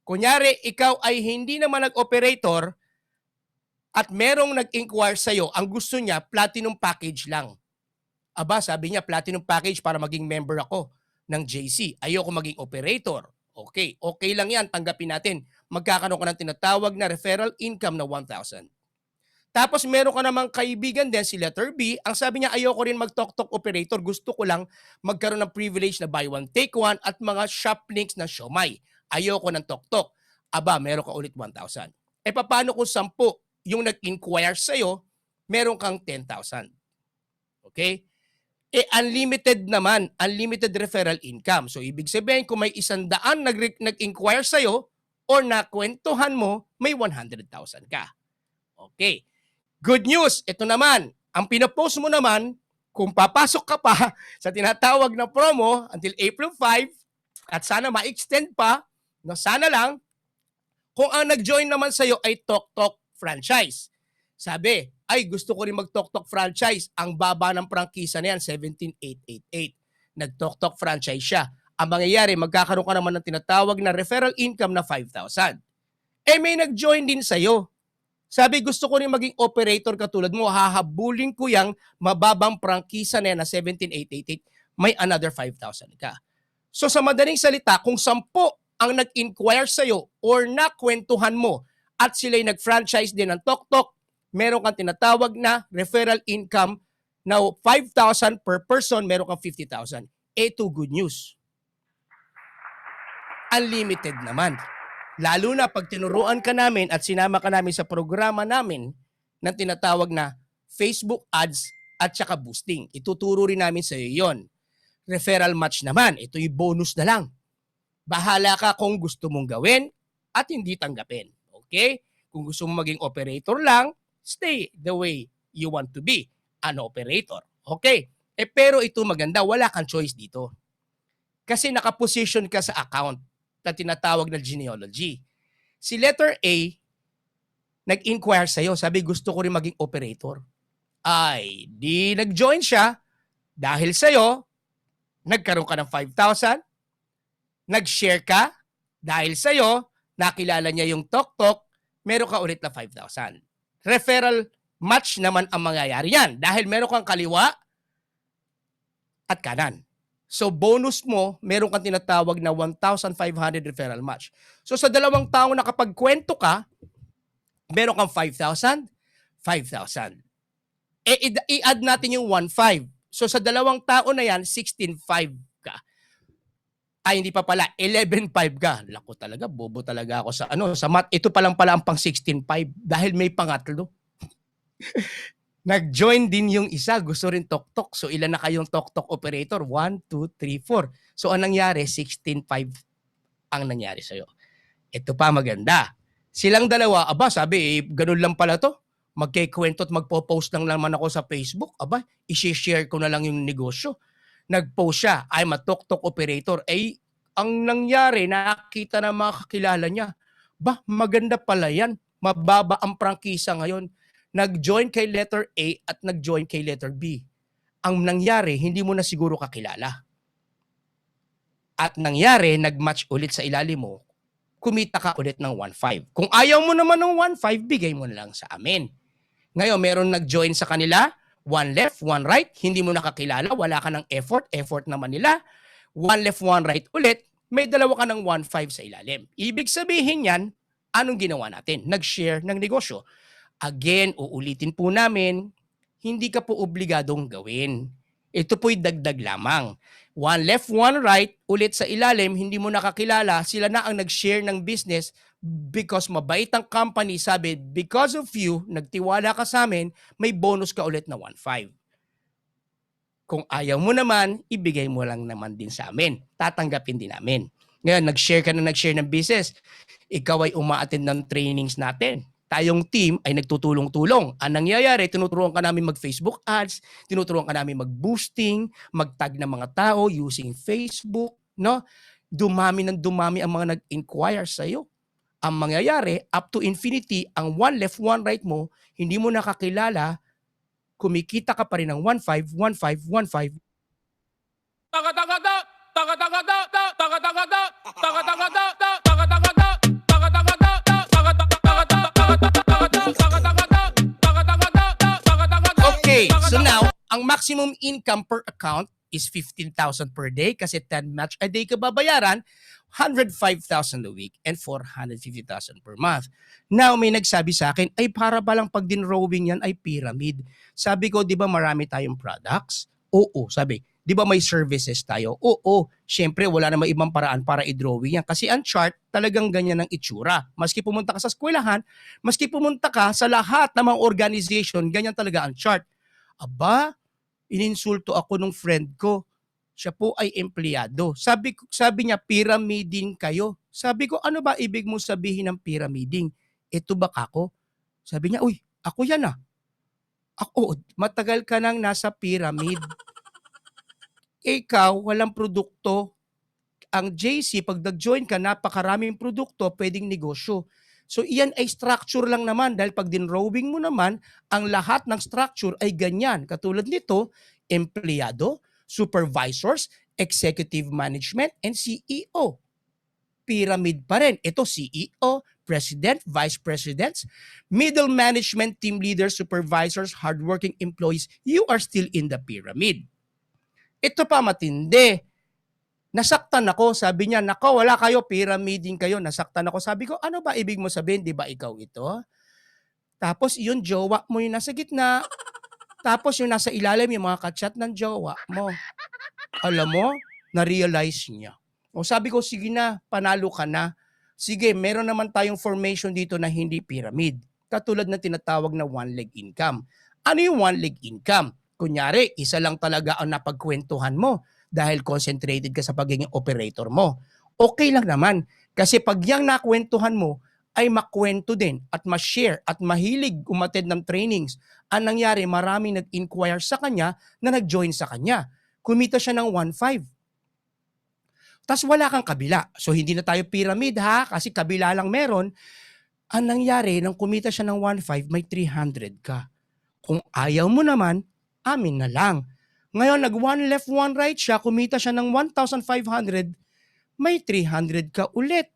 Kunyari ikaw ay hindi naman nag-operator at merong nag-inquire sa'yo, ang gusto niya, platinum package lang. Aba, sabi niya, platinum package para maging member ako ng JC. Ayoko maging operator. Okay lang yan, tanggapin natin. Magkakaroon ka ng tinatawag na referral income na 1,000. Tapos meron ka namang kaibigan din, si letter B, ang sabi niya, ayoko rin mag-tok-tok operator, gusto ko lang magkaroon ng privilege na buy one, take one at mga shop links na siomay. Ayoko ng tok-tok. Aba, meron ka ulit 1,000. Paano kung 10 yung nag-inquire sa'yo, meron kang 10,000. Okay? Unlimited naman, unlimited referral income. So, ibig sabihin, kung may 100 nag-inquire sa'yo or nakwentuhan mo, may 100,000 ka. Okay. Good news, ito naman, ang pinapost mo naman, kung papasok ka pa sa tinatawag na promo until April 5, at sana ma-extend pa, no, sana lang, kung ang nag-join naman sa'yo ay Tok-Tok franchise. Sabi, ay gusto ko rin mag-Tok-Tok franchise. Ang baba ng prangkisa na yan, 17,888. Nag-Tok-Tok franchise siya. Ang mangyayari, magkakaroon ka naman ng tinatawag na referral income na 5,000. May nag-join din sa'yo. Sabi, gusto ko rin maging operator katulad mo. Hahabulin ko yung mababang prangkisa na yan na 17,888. May another 5,000 ka. So sa madaling salita, kung 10 ang nag-inquire sa'yo or nakwentuhan mo at sila'y nag-franchise din ng Tok-Tok, meron kang tinatawag na referral income na 5,000 per person, meron kang 50,000. Ito good news. Unlimited naman. Lalo na pag tinuruan ka namin at sinama ka namin sa programa namin ng tinatawag na Facebook ads at saka boosting. Ituturo rin namin sa iyo yon. Referral match naman, ito yung bonus na lang. Bahala ka kung gusto mong gawin at hindi tanggapin. Okay? Kung gusto mong maging operator lang, stay the way you want to be, an operator. Okay? Pero ito maganda, wala kang choice dito. Kasi nakaposition ka sa account na tinatawag na genealogy. Si letter A, nag-inquire sa'yo. Sabi, gusto ko rin maging operator. Ay, di nag-join siya. Dahil sa'yo, nagkaroon ka ng 5,000. Nag-share ka. Dahil sa'yo, nakilala niya yung Tok, meron ka ulit na 5,000. Referral match naman ang mangyayari yan. Dahil meron kang kaliwa at kanan. So bonus mo, meron kang tinatawag na 1,500 referral match. So sa 2 taong nakapagkwento ka, meron kang 5,000, 5,000. I-add natin yung 1,500. So sa 2 tao na yan, 16,500 ka. Ay, hindi pa pala, 11,500 ka. Lako talaga, bobo talaga ako sa math. Ito pa lang pala ang pang 16,500 dahil may pangatlo. Nag-join din yung isa, gusto rin Tok. So ilan na kayong Tok operator? 1, 2, 3, 4. So ang nangyari, 16,500 ang nangyari sa'yo. Ito pa maganda. Silang dalawa, sabi, ganun lang pala to. Magkikwento at magpo-post lang naman ako sa Facebook. I-share ko na lang yung negosyo. Nag-post siya, I'm a Tok operator. Ang nangyari, nakita na mga kakilala niya. Maganda pala yan. Mababa ang prangkisa ngayon. Nag-join kay letter A at nag-join kay letter B. Ang nangyari, hindi mo na siguro kakilala. At nangyari, nag-match ulit sa ilalim mo, kumita ka ulit ng 1,500. Kung ayaw mo naman ng 1,500, bigay mo na lang sa amin. Ngayon, meron nag-join sa kanila, 1 left, 1 right, hindi mo nakakilala, wala ka ng effort naman nila. 1 left, 1 right ulit, may dalawa ka ng 1,500 sa ilalim. Ibig sabihin yan, anong ginawa natin? Nag-share ng negosyo. Again, uulitin po namin, hindi ka po obligadong gawin. Ito po'y dagdag lamang. 1 left, 1 right, ulit sa ilalim, hindi mo nakakilala, sila na ang nag-share ng business because mabait ang company, sabi, because of you, nagtiwala ka sa amin, may bonus ka ulit na 1,500. Kung ayaw mo naman, ibigay mo lang naman din sa amin. Tatanggapin din namin. Ngayon, nag-share ka na nag-share ng business. Ikaw ay uma-attend ng trainings natin. Tayong team ay nagtutulong-tulong. Ang nangyayari, tinuturuan ka namin mag-Facebook ads, tinuturuan ka namin mag-boosting, mag-tag ng mga tao using Facebook, no? Dumami ang mga nag-inquire sa iyo. Ang mangyayari, up to infinity, ang 1 left, 1 right mo, hindi mo nakakilala, kumikita ka pa rin ng 1,500, 1,500, 1,500. Okay, so now, ang maximum income per account is 15,000 per day kasi 10 match a day ka babayaran, 105,000 a week and 450,000 per month. Now, may nagsabi sa akin, ay para palang pag dinrowing yan ay pyramid. Sabi ko, di ba marami tayong products? Oo, sabi. Di ba may services tayo? Oo, syempre wala namang ibang paraan para i-drawing yan. Kasi ang chart, talagang ganyan ang itsura. Maski pumunta ka sa eskwelahan, maski pumunta ka sa lahat ng mga organization, ganyan talaga ang chart. Ininsulto ako nung friend ko. Siya po ay empleyado. Sabi niya, pyramiding kayo. Sabi ko, ano ba ibig mo sabihin ng pyramiding? Ito ba kako? Sabi niya, uy, ako yan ah. Ako, matagal ka nang nasa pyramid. Ikaw, walang produkto. Ang JC, pag nag-join ka, napakaraming produkto, pwedeng negosyo. So iyan ay structure lang naman dahil pag dinrowing mo naman, ang lahat ng structure ay ganyan. Katulad nito, empleyado, supervisors, executive management, and CEO. Pyramid pa rin. Ito CEO, president, vice presidents, middle management, team leaders, supervisors, hardworking employees. You are still in the pyramid. Ito pa matindi. Nasaktan ako, sabi niya, nako, wala kayo, pyramiding kayo. Nasaktan ako, sabi ko, ano ba ibig mo sabihin? Di ba ikaw ito? Tapos yung jowa mo yung nasa gitna. Tapos yung nasa ilalim, yung mga kachat ng jowa mo. Alam mo, na-realize niya. O sabi ko, sige na, panalo ka na. Sige, meron naman tayong formation dito na hindi pyramid. Katulad ng tinatawag na one-leg income. Ano yung one-leg income? Kunyari, isa lang talaga ang napagkwentuhan mo dahil concentrated ka sa pagiging operator mo. Okay lang naman. Kasi pag yung nakwentuhan mo ay makwento din at ma-share at mahilig umattend ng trainings. Ang nangyari, maraming nag-inquire sa kanya na nag-join sa kanya. Kumita siya ng 1,500. Tapos wala kang kabila. So hindi na tayo pyramid ha, kasi kabila lang meron. Ang nangyari, nang kumita siya ng 1.5, may 300 ka. Kung ayaw mo naman, amin na lang. Ngayon, nag one left, one right siya, kumita siya ng 1,500, may 300 ka ulit.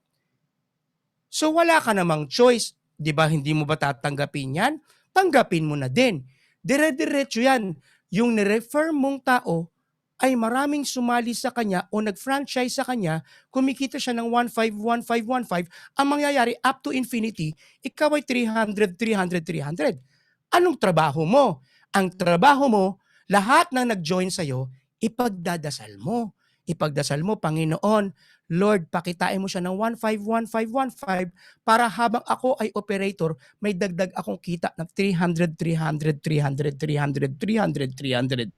So wala ka namang choice. Di ba hindi mo ba tatanggapin yan? Tanggapin mo na din. Dire-diretso yan. Yung nirefer mong tao ay maraming sumali sa kanya o nag-franchise sa kanya, kumikita siya ng 1.5, 1.5, 1.5, ang mangyayari up to infinity, ikaw ay 300, 300, 300. Anong trabaho mo? Ang trabaho mo, lahat ng nag-join sa'yo, ipagdadasal mo. Ipagdasal mo, Panginoon, Lord, pakitain mo siya ng 1.5, 1.5, 1.5 para habang ako ay operator, may dagdag akong kita ng 300, 300, 300, 300, 300, 300.